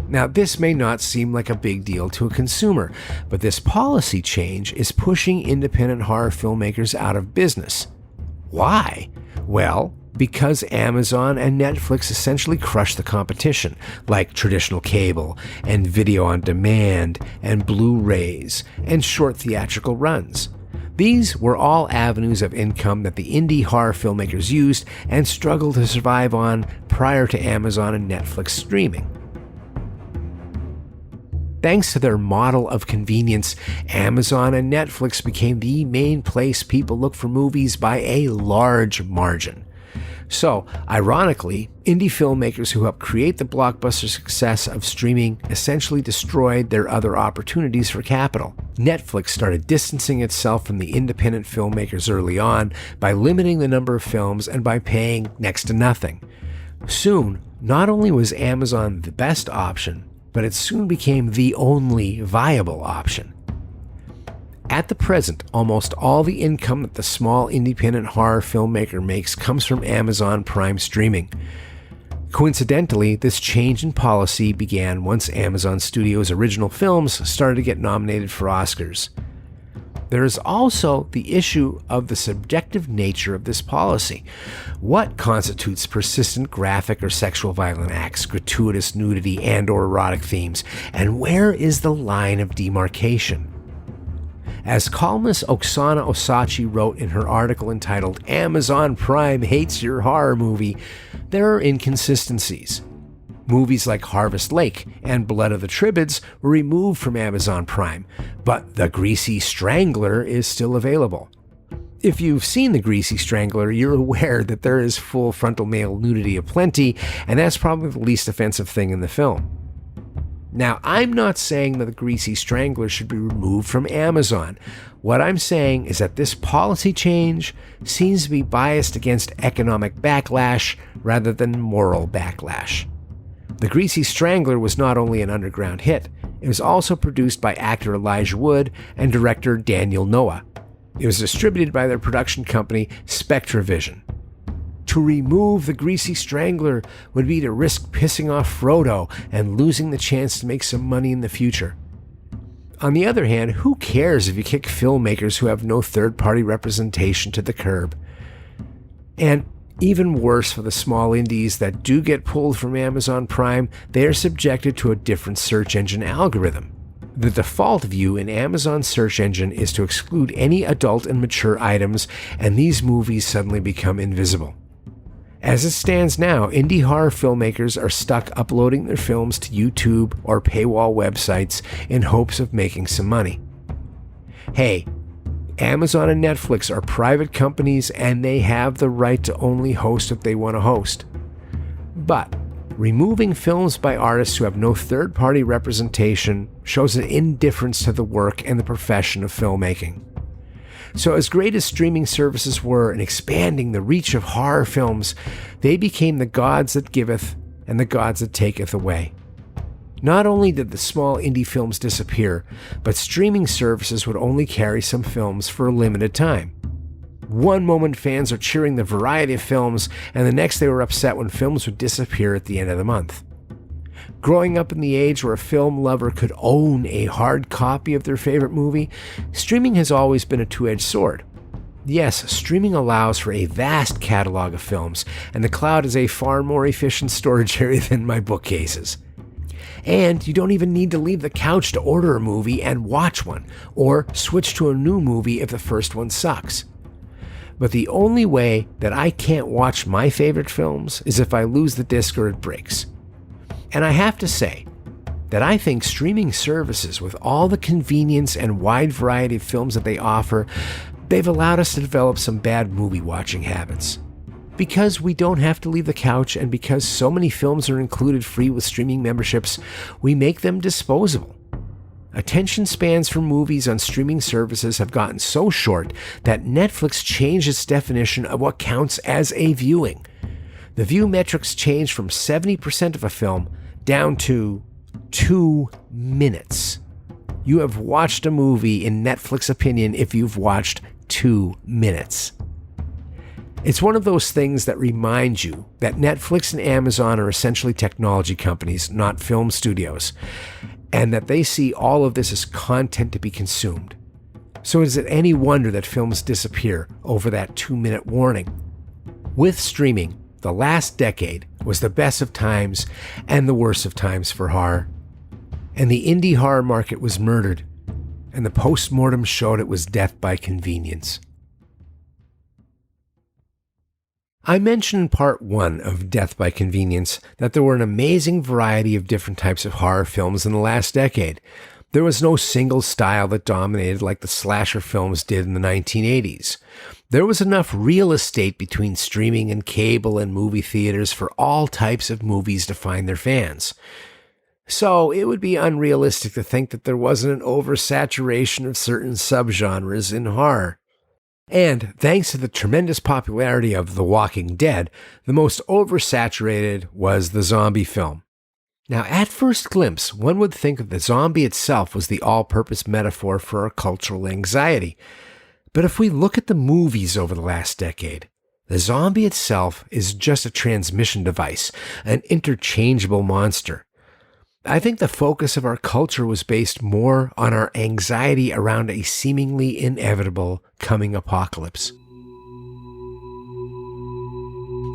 Now, this may not seem like a big deal to a consumer, but this policy change is pushing independent horror filmmakers out of business. Why? Well, because Amazon and Netflix essentially crushed the competition, like traditional cable and video on demand and Blu-rays and short theatrical runs. These were all avenues of income that the indie horror filmmakers used and struggled to survive on prior to Amazon and Netflix streaming. Thanks to their model of convenience, Amazon and Netflix became the main place people look for movies by a large margin. So, ironically, indie filmmakers who helped create the blockbuster success of streaming essentially destroyed their other opportunities for capital. Netflix started distancing itself from the independent filmmakers early on by limiting the number of films and by paying next to nothing. Soon, not only was Amazon the best option, but it soon became the only viable option. At the present, almost all the income that the small independent horror filmmaker makes comes from Amazon Prime streaming. Coincidentally, this change in policy began once Amazon Studios' original films started to get nominated for Oscars. There is also the issue of the subjective nature of this policy. What constitutes persistent graphic or sexual violent acts, gratuitous nudity, and/or erotic themes, and where is the line of demarcation? As columnist Oksana Osachi wrote in her article entitled "Amazon Prime Hates Your Horror Movie," there are inconsistencies. Movies like Harvest Lake and Blood of the Tribades were removed from Amazon Prime, but The Greasy Strangler is still available. If you've seen The Greasy Strangler, you're aware that there is full frontal male nudity aplenty, and that's probably the least offensive thing in the film. Now, I'm not saying that The Greasy Strangler should be removed from Amazon. What I'm saying is that this policy change seems to be biased against economic backlash rather than moral backlash. The Greasy Strangler was not only an underground hit, it was also produced by actor Elijah Wood and director Daniel Noah. It was distributed by their production company, SpectraVision. To remove The Greasy Strangler would be to risk pissing off Frodo and losing the chance to make some money in the future. On the other hand, who cares if you kick filmmakers who have no third-party representation to the curb? And Even worse for the small indies that do get pulled from Amazon Prime, they are subjected to a different search engine algorithm. The default view in Amazon's search engine is to exclude any adult and mature items, and these movies suddenly become invisible. As it stands now, indie horror filmmakers are stuck uploading their films to YouTube or paywall websites in hopes of making some money. Hey, Amazon and Netflix are private companies and they have the right to only host what they want to host. But removing films by artists who have no third-party representation shows an indifference to the work and the profession of filmmaking. So as great as streaming services were in expanding the reach of horror films, they became the gods that giveth and the gods that taketh away. Not only did the small indie films disappear, but streaming services would only carry some films for a limited time. One moment fans are cheering the variety of films, and the next they were upset when films would disappear at the end of the month. Growing up in the age where a film lover could own a hard copy of their favorite movie, streaming has always been a two-edged sword. Yes, streaming allows for a vast catalog of films, and the cloud is a far more efficient storage area than my bookcases. And you don't even need to leave the couch to order a movie and watch one, or switch to a new movie if the first one sucks. But the only way that I can't watch my favorite films is if I lose the disc or it breaks. And I have to say that I think streaming services, with all the convenience and wide variety of films that they offer, they've allowed us to develop some bad movie watching habits. Because we don't have to leave the couch, and because so many films are included free with streaming memberships, we make them disposable. Attention spans for movies on streaming services have gotten so short that Netflix changed its definition of what counts as a viewing. The view metrics changed from 70% of a film down to 2 minutes. You have watched a movie in Netflix opinion if you've watched 2 minutes. It's one of those things that reminds you that Netflix and Amazon are essentially technology companies, not film studios, and that they see all of this as content to be consumed. So is it any wonder that films disappear over that 2-minute warning? With streaming, the last decade was the best of times and the worst of times for horror. And the indie horror market was murdered, and the post-mortem showed it was death by convenience. I mentioned in part 1 of Death by Convenience that there were an amazing variety of different types of horror films in the last decade. There was no single style that dominated like the slasher films did in the 1980s. There was enough real estate between streaming and cable and movie theaters for all types of movies to find their fans. So it would be unrealistic to think that there wasn't an oversaturation of certain subgenres in horror. And thanks to the tremendous popularity of The Walking Dead, the most oversaturated was the zombie film. Now, at first glimpse, one would think that the zombie itself was the all-purpose metaphor for our cultural anxiety. But if we look at the movies over the last decade, the zombie itself is just a transmission device, an interchangeable monster. I think the focus of our culture was based more on our anxiety around a seemingly inevitable coming apocalypse.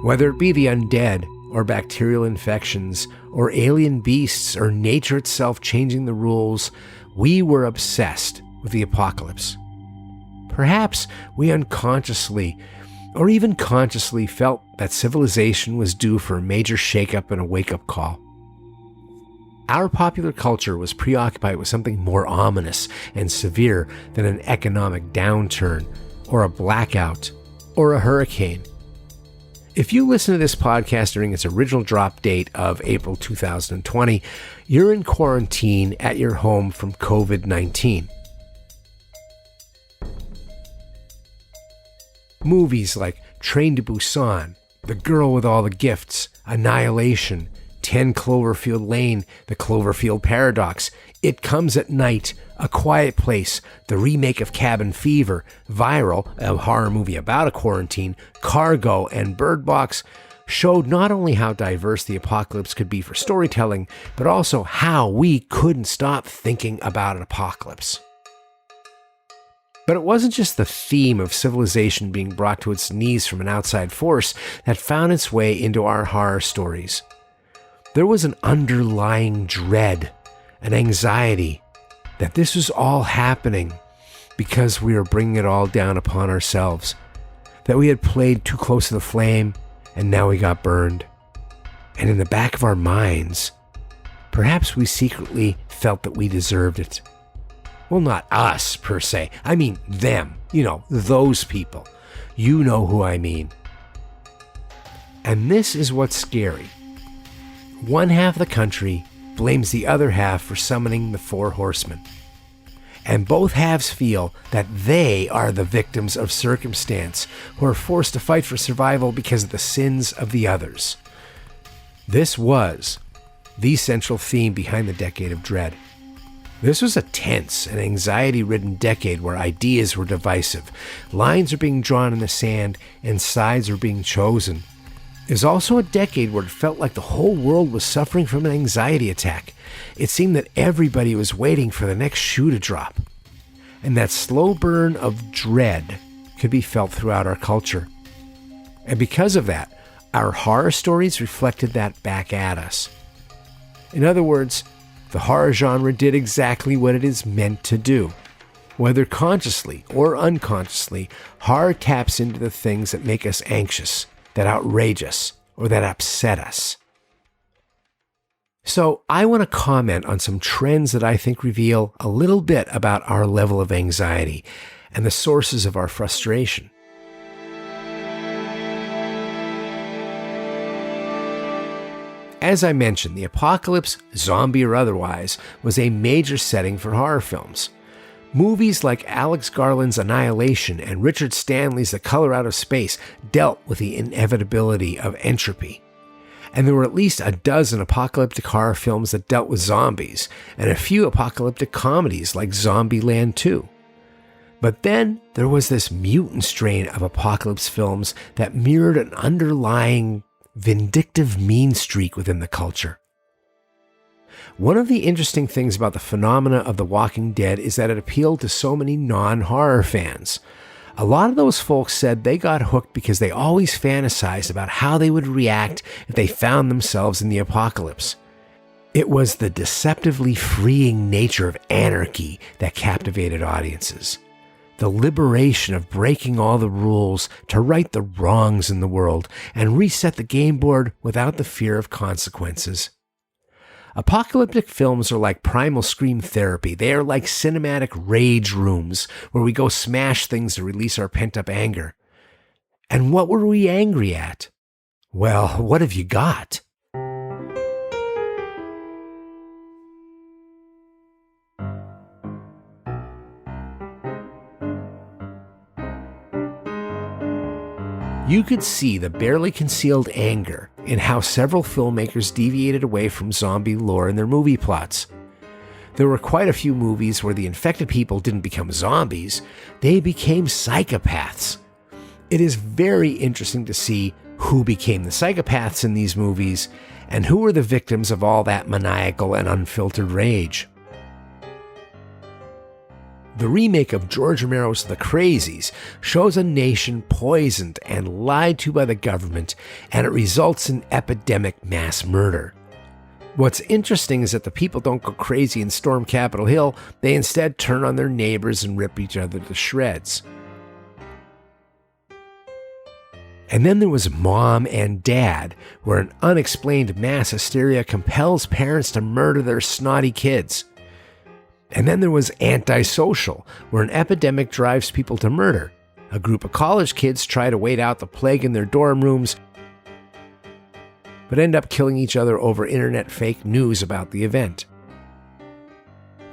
Whether it be the undead, or bacterial infections, or alien beasts, or nature itself changing the rules, we were obsessed with the apocalypse. Perhaps we unconsciously, or even consciously, felt that civilization was due for a major shakeup and a wake-up call. Our popular culture was preoccupied with something more ominous and severe than an economic downturn, or a blackout, or a hurricane. If you listen to this podcast during its original drop date of April 2020, you're in quarantine at your home from COVID-19. Movies like Train to Busan, The Girl with All the Gifts, Annihilation, 10 Cloverfield Lane, The Cloverfield Paradox, It Comes at Night, A Quiet Place, the remake of Cabin Fever, Viral, a horror movie about a quarantine, Cargo, and Bird Box showed not only how diverse the apocalypse could be for storytelling, but also how we couldn't stop thinking about an apocalypse. But it wasn't just the theme of civilization being brought to its knees from an outside force that found its way into our horror stories. There was an underlying dread, an anxiety that this was all happening because we were bringing it all down upon ourselves, that we had played too close to the flame and now we got burned. And in the back of our minds, perhaps we secretly felt that we deserved it. Well, not us per se. I mean them. Those people. You know who I mean. And this is what's scary. One half of the country blames the other half for summoning the four horsemen. And both halves feel that they are the victims of circumstance who are forced to fight for survival because of the sins of the others. This was the central theme behind the Decade of Dread. This was a tense and anxiety-ridden decade where ideas were divisive, lines were being drawn in the sand, and sides were being chosen. It was also a decade where it felt like the whole world was suffering from an anxiety attack. It seemed that everybody was waiting for the next shoe to drop. And that slow burn of dread could be felt throughout our culture. And because of that, our horror stories reflected that back at us. In other words, the horror genre did exactly what it is meant to do. Whether consciously or unconsciously, horror taps into the things that make us anxious, that outrage us, or that upset us. So I want to comment on some trends that I think reveal a little bit about our level of anxiety and the sources of our frustration. As I mentioned, the apocalypse, zombie or otherwise, was a major setting for horror films. Movies like Alex Garland's Annihilation and Richard Stanley's The Color Out of Space dealt with the inevitability of entropy. And there were at least a dozen apocalyptic horror films that dealt with zombies, and a few apocalyptic comedies like Zombieland 2. But then there was this mutant strain of apocalypse films that mirrored an underlying vindictive mean streak within the culture. One of the interesting things about the phenomena of The Walking Dead is that it appealed to so many non-horror fans. A lot of those folks said they got hooked because they always fantasized about how they would react if they found themselves in the apocalypse. It was the deceptively freeing nature of anarchy that captivated audiences. The liberation of breaking all the rules to right the wrongs in the world and reset the game board without the fear of consequences. Apocalyptic films are like primal scream therapy. They are like cinematic rage rooms where we go smash things to release our pent-up anger. And what were we angry at? Well, what have you got? You could see the barely concealed anger in how several filmmakers deviated away from zombie lore in their movie plots. There were quite a few movies where the infected people didn't become zombies, they became psychopaths. It is very interesting to see who became the psychopaths in these movies and who were the victims of all that maniacal and unfiltered rage. The remake of George Romero's The Crazies shows a nation poisoned and lied to by the government, and it results in epidemic mass murder. What's interesting is that the people don't go crazy and storm Capitol Hill, they instead turn on their neighbors and rip each other to shreds. And then there was Mom and Dad, where an unexplained mass hysteria compels parents to murder their snotty kids. And then there was Antisocial, where an epidemic drives people to murder. A group of college kids try to wait out the plague in their dorm rooms, but end up killing each other over internet fake news about the event.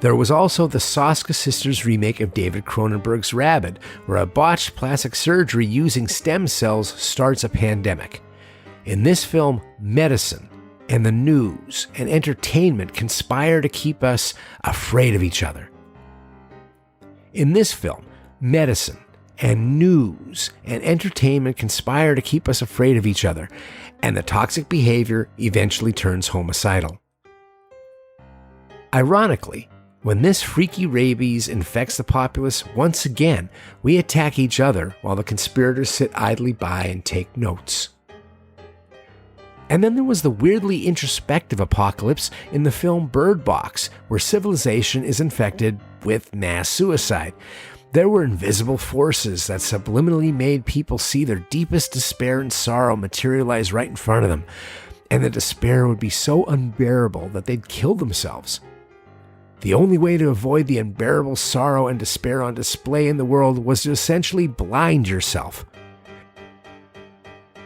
There was also the Soska Sisters remake of David Cronenberg's Rabid, where a botched plastic surgery using stem cells starts a pandemic. In this film, medicine and the news and entertainment conspire to keep us afraid of each other. In this film, medicine and news and entertainment conspire to keep us afraid of each other, and the toxic behavior eventually turns homicidal. Ironically, When this freaky rabies infects the populace, once again, we attack each other while the conspirators sit idly by and take notes. And then there was the weirdly introspective apocalypse in the film Bird Box, where civilization is infected with mass suicide. There were invisible forces that subliminally made people see their deepest despair and sorrow materialize right in front of them, and the despair would be so unbearable that they'd kill themselves. The only way to avoid the unbearable sorrow and despair on display in the world was to essentially blind yourself.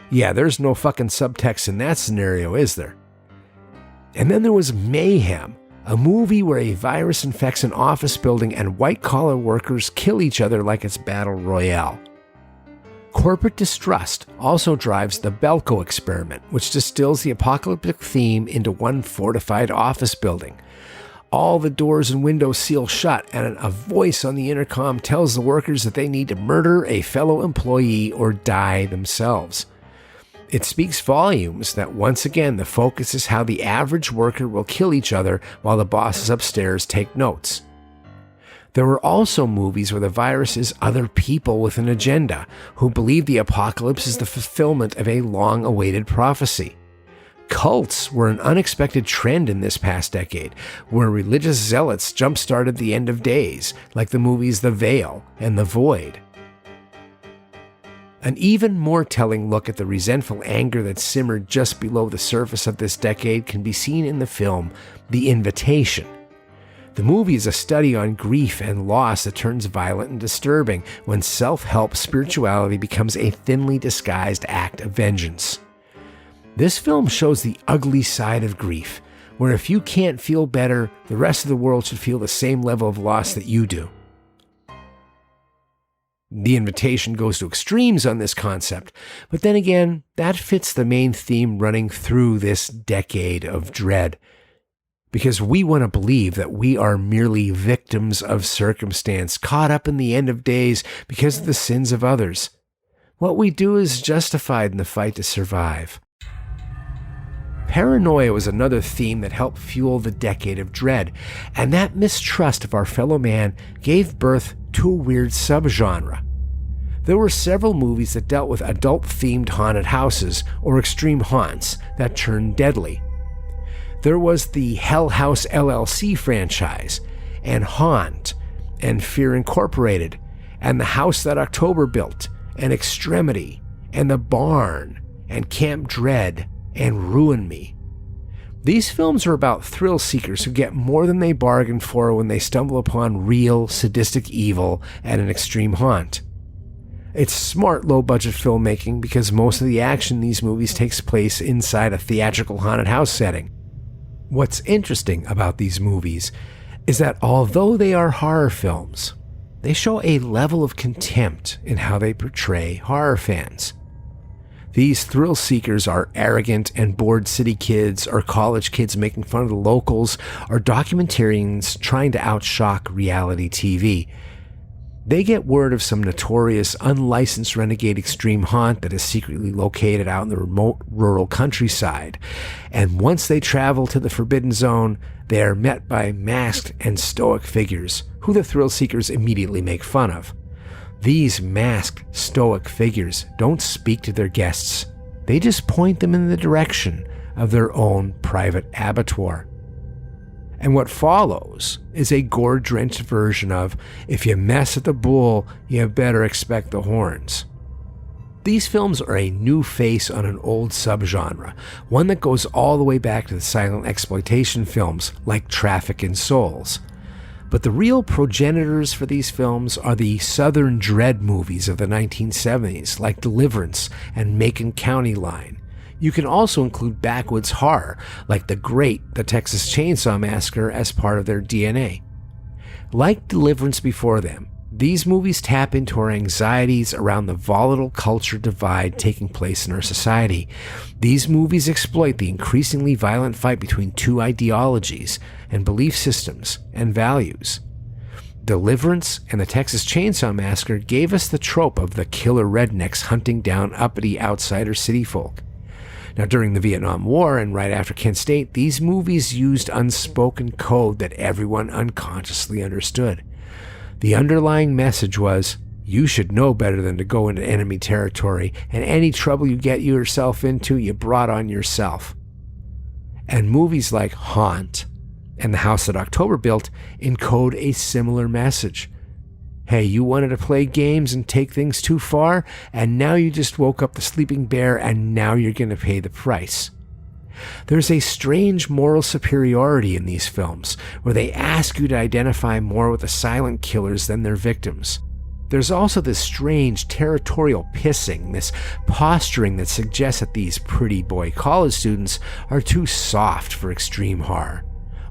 Yeah, there's no fucking subtext in that scenario, is there? And then there was Mayhem, a movie where a virus infects an office building and white-collar workers kill each other like it's battle royale. Corporate distrust also drives the Belko experiment, which distills the apocalyptic theme into one fortified office building. All the doors and windows seal shut, and a voice on the intercom tells the workers that they need to murder a fellow employee or die themselves. It speaks volumes that once again the focus is how the average worker will kill each other while the bosses upstairs take notes. There were also movies where the virus is other people with an agenda who believe the apocalypse is the fulfillment of a long-awaited prophecy. Cults were an unexpected trend in this past decade, where religious zealots jump-started the end of days, like the movies The Veil and The Void. An even more telling look at the resentful anger that simmered just below the surface of this decade can be seen in the film The Invitation. The movie is a study on grief and loss that turns violent and disturbing when self-help spirituality becomes a thinly disguised act of vengeance. This film shows the ugly side of grief, where if you can't feel better, the rest of the world should feel the same level of loss that you do. The Invitation goes to extremes on this concept, but then again, that fits the main theme running through this decade of dread. Because we want to believe that we are merely victims of circumstance, caught up in the end of days because of the sins of others. What we do is justified in the fight to survive. Paranoia was another theme that helped fuel the decade of dread, and that mistrust of our fellow man gave birth to a weird subgenre. There were several movies that dealt with adult-themed haunted houses or extreme haunts that turned deadly. There was the Hell House LLC franchise, and Haunt, and Fear Incorporated, and The House That October Built, and Extremity, and The Barn, and Camp Dread, and Ruin Me. These films are about thrill seekers who get more than they bargained for when they stumble upon real, sadistic evil at an extreme haunt. It's smart, low-budget filmmaking because most of the action in these movies takes place inside a theatrical haunted house setting. What's interesting about these movies is that although they are horror films, they show a level of contempt in how they portray horror fans. These thrill seekers are arrogant and bored city kids or college kids making fun of the locals or documentarians trying to outshock reality TV. They get word of some notorious, unlicensed renegade extreme haunt that is secretly located out in the remote rural countryside, and once they travel to the Forbidden Zone, they are met by masked and stoic figures, who the thrill seekers immediately make fun of. These masked, stoic figures don't speak to their guests. They just point them in the direction of their own private abattoir. And what follows is a gore-drenched version of, if you mess with the bull, you better expect the horns. These films are a new face on an old subgenre, one that goes all the way back to the silent exploitation films like Traffic in Souls. But the real progenitors for these films are the Southern Dread movies of the 1970s, like Deliverance and Macon County Line. You can also include backwoods horror, like The Texas Chainsaw Massacre, as part of their DNA. Like Deliverance before them, these movies tap into our anxieties around the volatile culture divide taking place in our society. These movies exploit the increasingly violent fight between two ideologies and belief systems and values. Deliverance and The Texas Chainsaw Massacre gave us the trope of the killer rednecks hunting down uppity outsider city folk. Now, during the Vietnam War and right after Kent State, these movies used unspoken code that everyone unconsciously understood. The underlying message was, you should know better than to go into enemy territory, and any trouble you get yourself into, you brought on yourself. And movies like Haunt and The House That October Built encode a similar message. Hey, you wanted to play games and take things too far, and now you just woke up the sleeping bear, and now you're going to pay the price. There's a strange moral superiority in these films, where they ask you to identify more with the silent killers than their victims. There's also this strange territorial pissing, this posturing that suggests that these pretty boy college students are too soft for extreme horror.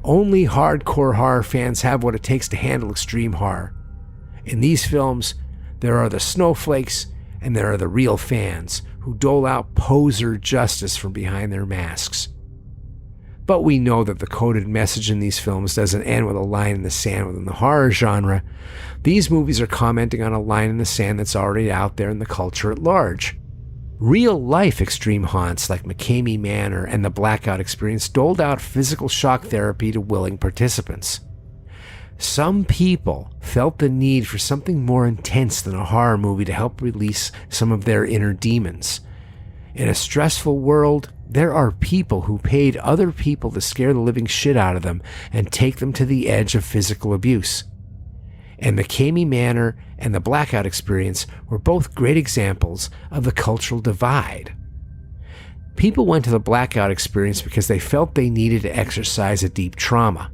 Only hardcore horror fans have what it takes to handle extreme horror. In these films, there are the snowflakes and there are the real fans who dole out poser justice from behind their masks. But we know that the coded message in these films doesn't end with a line in the sand within the horror genre. These movies are commenting on a line in the sand that's already out there in the culture at large. Real-life extreme haunts like McCamey Manor and the Blackout Experience doled out physical shock therapy to willing participants. Some people felt the need for something more intense than a horror movie to help release some of their inner demons. In a stressful world, there are people who paid other people to scare the living shit out of them and take them to the edge of physical abuse. And McCamey Manor and the Blackout Experience were both great examples of the cultural divide. People went to the Blackout Experience because they felt they needed to exercise a deep trauma.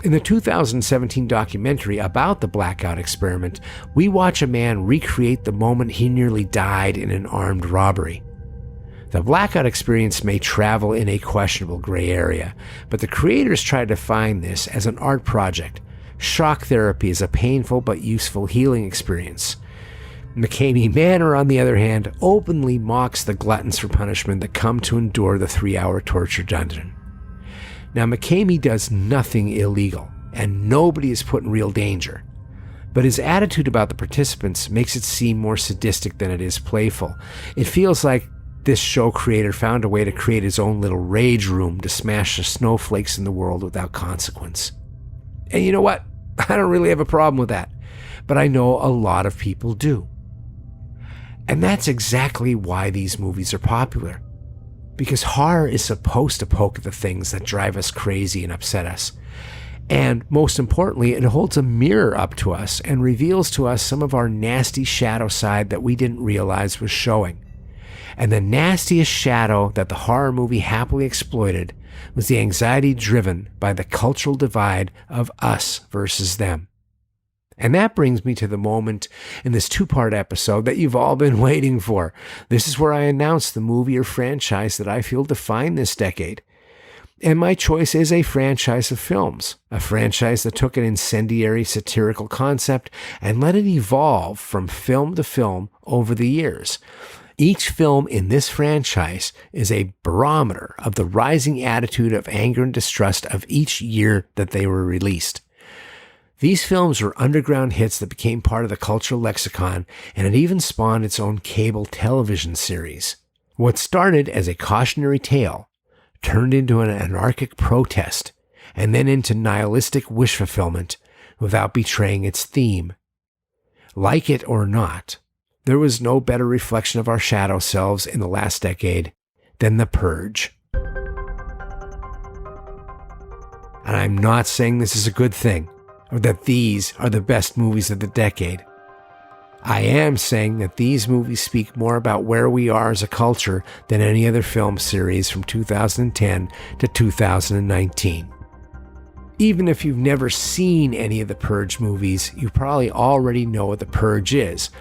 In the 2017 documentary about the Blackout Experiment, we watch a man recreate the moment he nearly died in an armed robbery. The Blackout Experience may travel in a questionable gray area, but the creators tried to define this as an art project. Shock therapy is a painful but useful healing experience. McCamey Manor, on the other hand, openly mocks the gluttons for punishment that come to endure the 3-hour torture dungeon. Now, McCamey does nothing illegal, and nobody is put in real danger. But his attitude about the participants makes it seem more sadistic than it is playful. It feels like this show creator found a way to create his own little rage room to smash the snowflakes in the world without consequence. And you know what? I don't really have a problem with that, but I know a lot of people do. And that's exactly why these movies are popular. Because horror is supposed to poke at the things that drive us crazy and upset us. And most importantly, it holds a mirror up to us and reveals to us some of our nasty shadow side that we didn't realize was showing. And the nastiest shadow that the horror movie happily exploited was the anxiety driven by the cultural divide of us versus them. And that brings me to the moment in this 2-part episode that you've all been waiting for. This is where I announce the movie or franchise that I feel defined this decade. And my choice is a franchise of films, a franchise that took an incendiary satirical concept and let it evolve from film to film over the years. Each film in this franchise is a barometer of the rising attitude of anger and distrust of each year that they were released. These films were underground hits that became part of the cultural lexicon, and it even spawned its own cable television series. What started as a cautionary tale turned into an anarchic protest, and then into nihilistic wish fulfillment without betraying its theme. Like it or not, there was no better reflection of our shadow selves in the last decade than The Purge. And I'm not saying this is a good thing, or that these are the best movies of the decade. I am saying that these movies speak more about where we are as a culture than any other film series from 2010 to 2019. Even if you've never seen any of the Purge movies, you probably already know what The Purge is,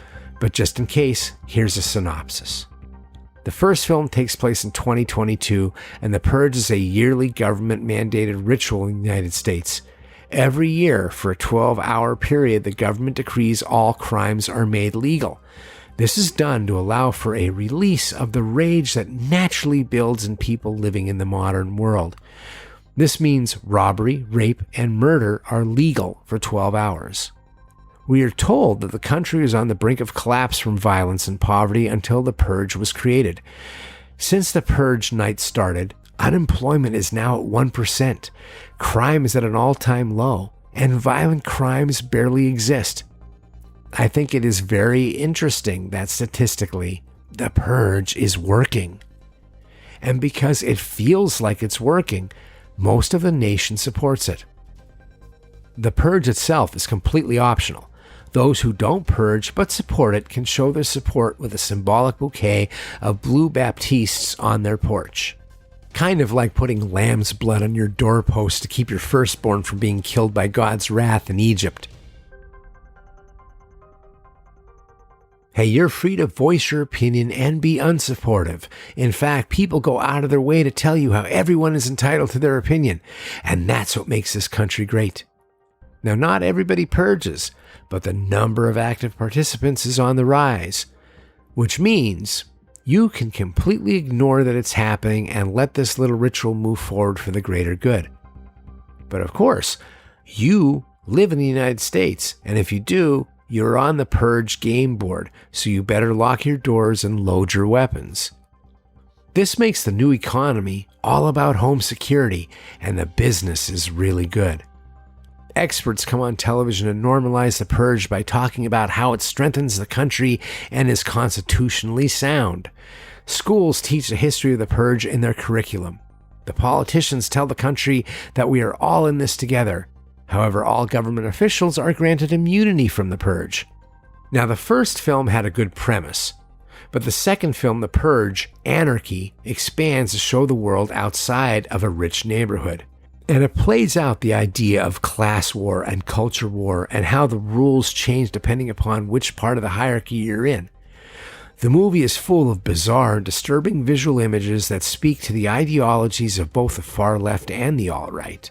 but just in case, here's a synopsis. The first film takes place in 2022, and The Purge is a yearly government-mandated ritual in the United States. Every year, for a 12-hour period, the government decrees all crimes are made legal. This is done to allow for a release of the rage that naturally builds in people living in the modern world. This means robbery, rape, and murder are legal for 12 hours. We are told that the country was on the brink of collapse from violence and poverty until The Purge was created. Since the purge night started, unemployment is now at 1%, crime is at an all-time low, and violent crimes barely exist. I think it is very interesting that statistically, the purge is working. And because it feels like it's working, most of the nation supports it. The purge itself is completely optional. Those who don't purge but support it can show their support with a symbolic bouquet of blue Baptistes on their porch. Kind of like putting lamb's blood on your doorpost to keep your firstborn from being killed by God's wrath in Egypt. Hey, you're free to voice your opinion and be unsupportive. In fact, people go out of their way to tell you how everyone is entitled to their opinion, and that's what makes this country great. Now, not everybody purges, but the number of active participants is on the rise, which means you can completely ignore that it's happening and let this little ritual move forward for the greater good. But of course, you live in the United States, and if you do, you're on the purge game board, so you better lock your doors and load your weapons. This makes the new economy all about home security, and the business is really good. Experts come on television and normalize the purge by talking about how it strengthens the country and is constitutionally sound. Schools teach the history of the purge in their curriculum. The politicians tell the country that we are all in this together. However, all government officials are granted immunity from the purge. Now, the first film had a good premise, but the second film, The Purge: Anarchy, expands to show the world outside of a rich neighborhood. And it plays out the idea of class war and culture war and how the rules change depending upon which part of the hierarchy you're in. The movie is full of bizarre and disturbing visual images that speak to the ideologies of both the far left and the alt-right.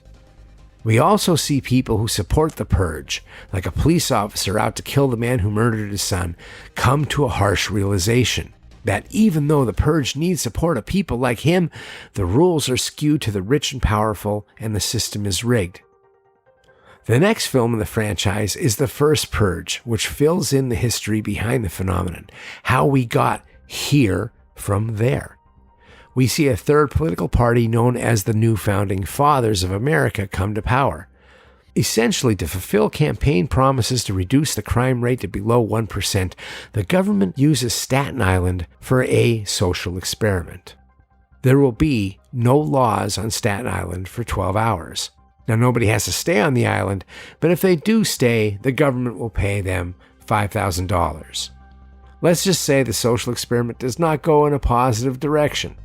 We also see people who support the purge, like a police officer out to kill the man who murdered his son, come to a harsh realization that even though the purge needs support of people like him, the rules are skewed to the rich and powerful and the system is rigged. The next film in the franchise is The First Purge, which fills in the history behind the phenomenon, how we got here from there. We see a third political party known as the New Founding Fathers of America come to power. Essentially, to fulfill campaign promises to reduce the crime rate to below 1%, the government uses Staten Island for a social experiment. There will be no laws on Staten Island for 12 hours. Now, nobody has to stay on the island, but if they do stay, the government will pay them $5,000. Let's just say the social experiment does not go in a positive direction.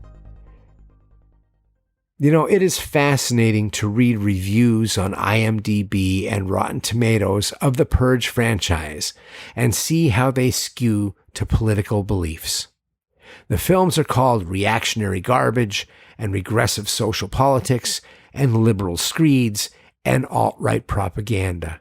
You know, it is fascinating to read reviews on IMDb and Rotten Tomatoes of the Purge franchise and see how they skew to political beliefs. The films are called reactionary garbage and regressive social politics and liberal screeds and alt-right propaganda.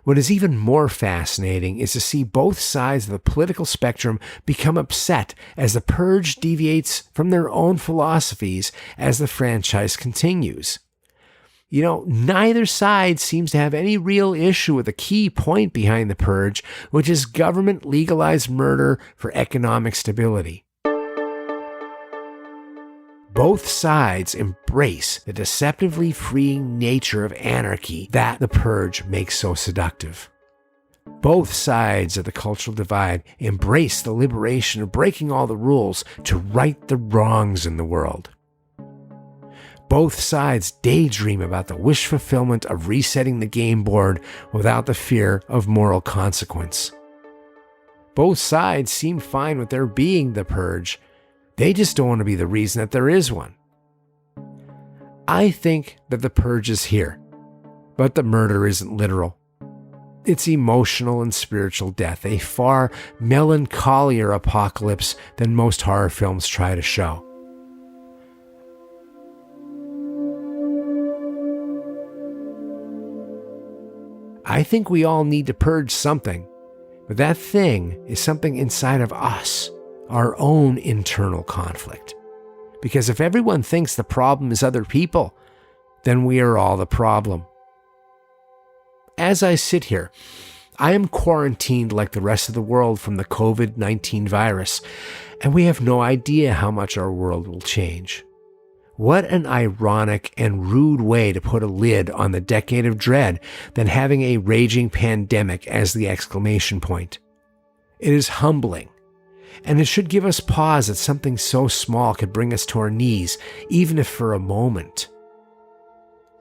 What is even more fascinating is to see both sides of the political spectrum become upset as the purge deviates from their own philosophies as the franchise continues. You know, neither side seems to have any real issue with the key point behind the purge, which is government legalized murder for economic stability. Both sides embrace the deceptively freeing nature of anarchy that the purge makes so seductive. Both sides of the cultural divide embrace the liberation of breaking all the rules to right the wrongs in the world. Both sides daydream about the wish fulfillment of resetting the game board without the fear of moral consequence. Both sides seem fine with there being the purge. They just don't want to be the reason that there is one. I think that the purge is here, but the murder isn't literal. It's emotional and spiritual death, a far melancholier apocalypse than most horror films try to show. I think we all need to purge something, but that thing is something inside of us. Our own internal conflict. Because if everyone thinks the problem is other people, then we are all the problem. As I sit here, I am quarantined like the rest of the world from the COVID-19 virus, and we have no idea how much our world will change. What an ironic and rude way to put a lid on the decade of dread than having a raging pandemic as the exclamation point. It is humbling, and it should give us pause that something so small could bring us to our knees, even if for a moment.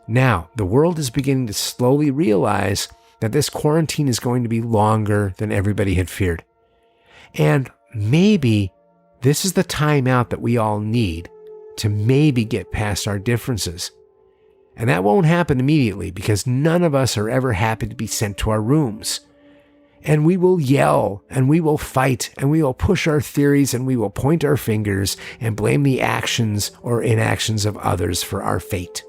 Now, the world is beginning to slowly realize that this quarantine is going to be longer than everybody had feared. And maybe this is the time out that we all need to maybe get past our differences. And that won't happen immediately because none of us are ever happy to be sent to our rooms. And we will yell, and we will fight, and we will push our theories, and we will point our fingers and blame the actions or inactions of others for our fate.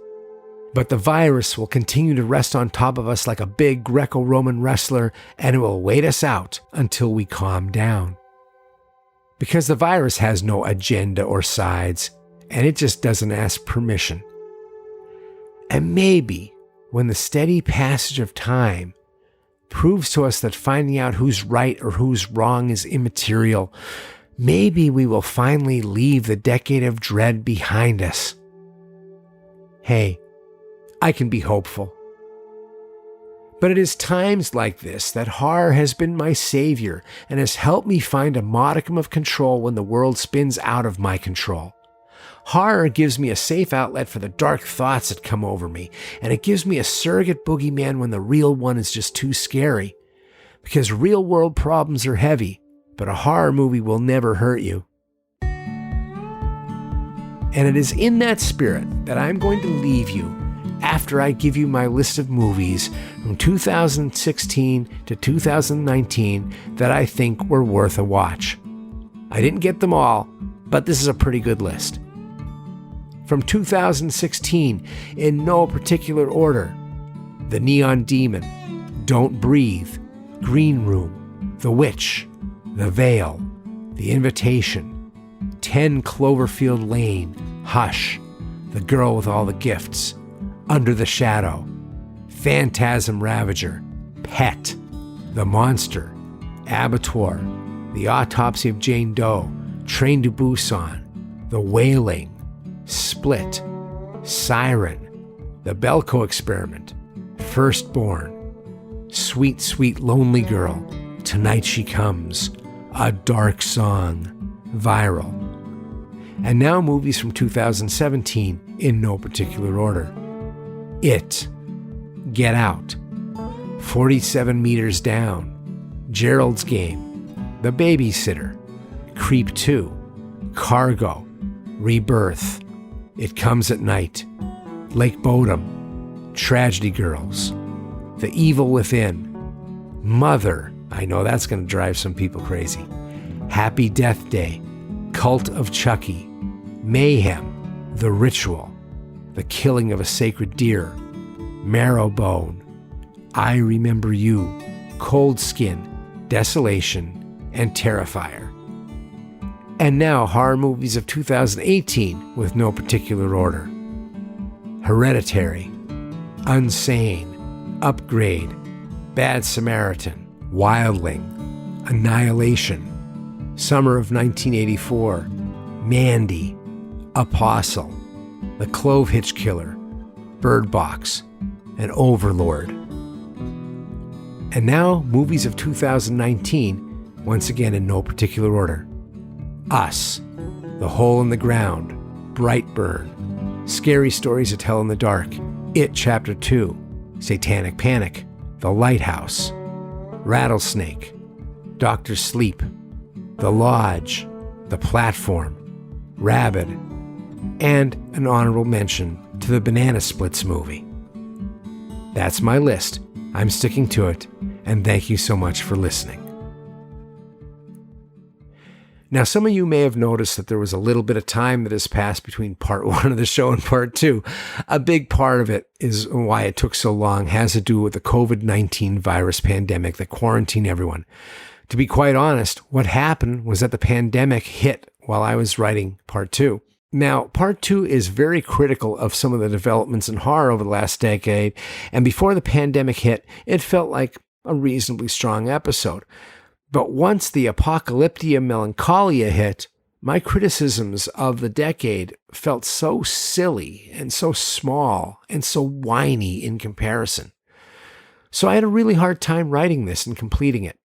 But the virus will continue to rest on top of us like a big Greco-Roman wrestler, and it will wait us out until we calm down. Because the virus has no agenda or sides, and it just doesn't ask permission. And maybe when the steady passage of time proves to us that finding out who's right or who's wrong is immaterial, maybe we will finally leave the decade of dread behind us. Hey, I can be hopeful. But it is times like this that horror has been my savior and has helped me find a modicum of control when the world spins out of my control. Horror gives me a safe outlet for the dark thoughts that come over me, and it gives me a surrogate boogeyman when the real one is just too scary. Because real world problems are heavy, but a horror movie will never hurt you. And it is in that spirit that I'm going to leave you after I give you my list of movies from 2016 to 2019 that I think were worth a watch. I didn't get them all, but this is a pretty good list. From 2016, in no particular order: The Neon Demon, Don't Breathe, Green Room, The Witch, The Veil, The Invitation, 10 Cloverfield Lane, Hush, The Girl with All the Gifts, Under the Shadow, Phantasm Ravager, Pet, The Monster, Abattoir, The Autopsy of Jane Doe, Train to Busan, The Wailing, Split, Siren, The Belko Experiment, Firstborn, Sweet Sweet Lonely Girl, Tonight She Comes, A Dark Song, Viral. And now movies from 2017 in no particular order: It, Get Out, 47 Meters Down, Gerald's Game, The Babysitter, Creep 2, Cargo, Rebirth, It Comes at Night, Lake Bodom, Tragedy Girls, The Evil Within, Mother, I know that's going to drive some people crazy, Happy Death Day, Cult of Chucky, Mayhem, The Ritual, The Killing of a Sacred Deer, Marrowbone, I Remember You, Cold Skin, Desolation, and Terrifier. And now horror movies of 2018 with no particular order: Hereditary, Unsane, Upgrade, Bad Samaritan, Wildling, Annihilation, Summer of 1984, Mandy, Apostle, The Clove Hitch Killer, Bird Box, and Overlord. And now movies of 2019, once again in no particular order: Us, The Hole in the Ground, Brightburn, Scary Stories to Tell in the Dark, It Chapter 2, Satanic Panic, The Lighthouse, Rattlesnake, Dr. Sleep, The Lodge, The Platform, Rabid, and an honorable mention to the Banana Splits movie. That's my list. I'm sticking to it, and thank you so much for listening. Now, some of you may have noticed that there was a little bit of time that has passed between part one of the show and part two. A big part of it is why it took so long has to do with the COVID-19 virus pandemic that quarantined everyone. To be quite honest, what happened was that the pandemic hit while I was writing part two. Now, part two is very critical of some of the developments in horror over the last decade, and before the pandemic hit, it felt like a reasonably strong episode. But once the apocalyptia melancholia hit, my criticisms of the decade felt so silly and so small and so whiny in comparison. So I had a really hard time writing this and completing it.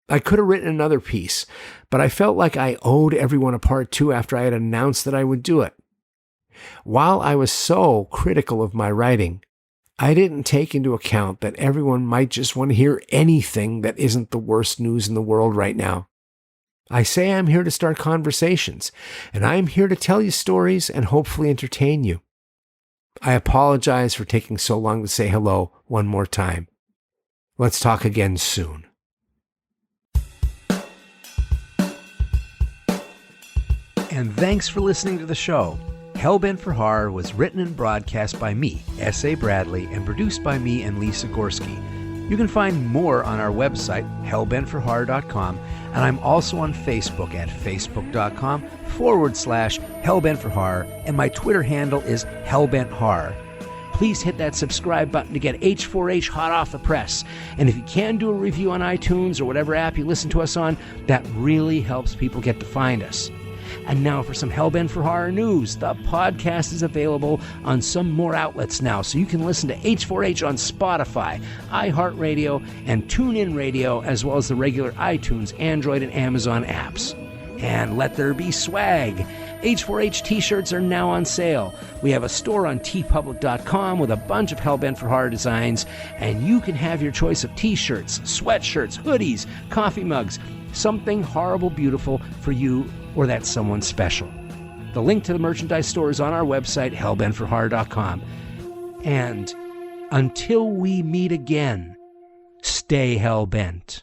I could have written another piece, but I felt like I owed everyone a part 2 after I had announced that I would do it. While I was so critical of my writing, I didn't take into account that everyone might just want to hear anything that isn't the worst news in the world right now. I say I'm here to start conversations, and I'm here to tell you stories and hopefully entertain you. I apologize for taking so long to say hello one more time. Let's talk again soon. And thanks for listening to the show. Hellbent for Horror was written and broadcast by me, S.A. Bradley, and produced by me and Lisa Gorski. You can find more on our website, hellbentforhorror.com, and I'm also on Facebook at facebook.com/hellbentforhorror, and my Twitter handle is hellbenthorror. Please hit that subscribe button to get H4H hot off the press. And if you can do a review on iTunes or whatever app you listen to us on, that really helps people get to find us. And now for some Hellbent for Horror news. The podcast is available on some more outlets now, so you can listen to H4H on Spotify, iHeartRadio, and TuneIn Radio, as well as the regular iTunes, Android, and Amazon apps. And let there be swag. H4H t-shirts are now on sale. We have a store on tpublic.com with a bunch of Hellbent for Horror designs, and you can have your choice of t-shirts, sweatshirts, hoodies, coffee mugs, something horrible beautiful for you or that someone special. The link to the merchandise store is on our website, hellbentforhorror.com. And until we meet again, stay hellbent.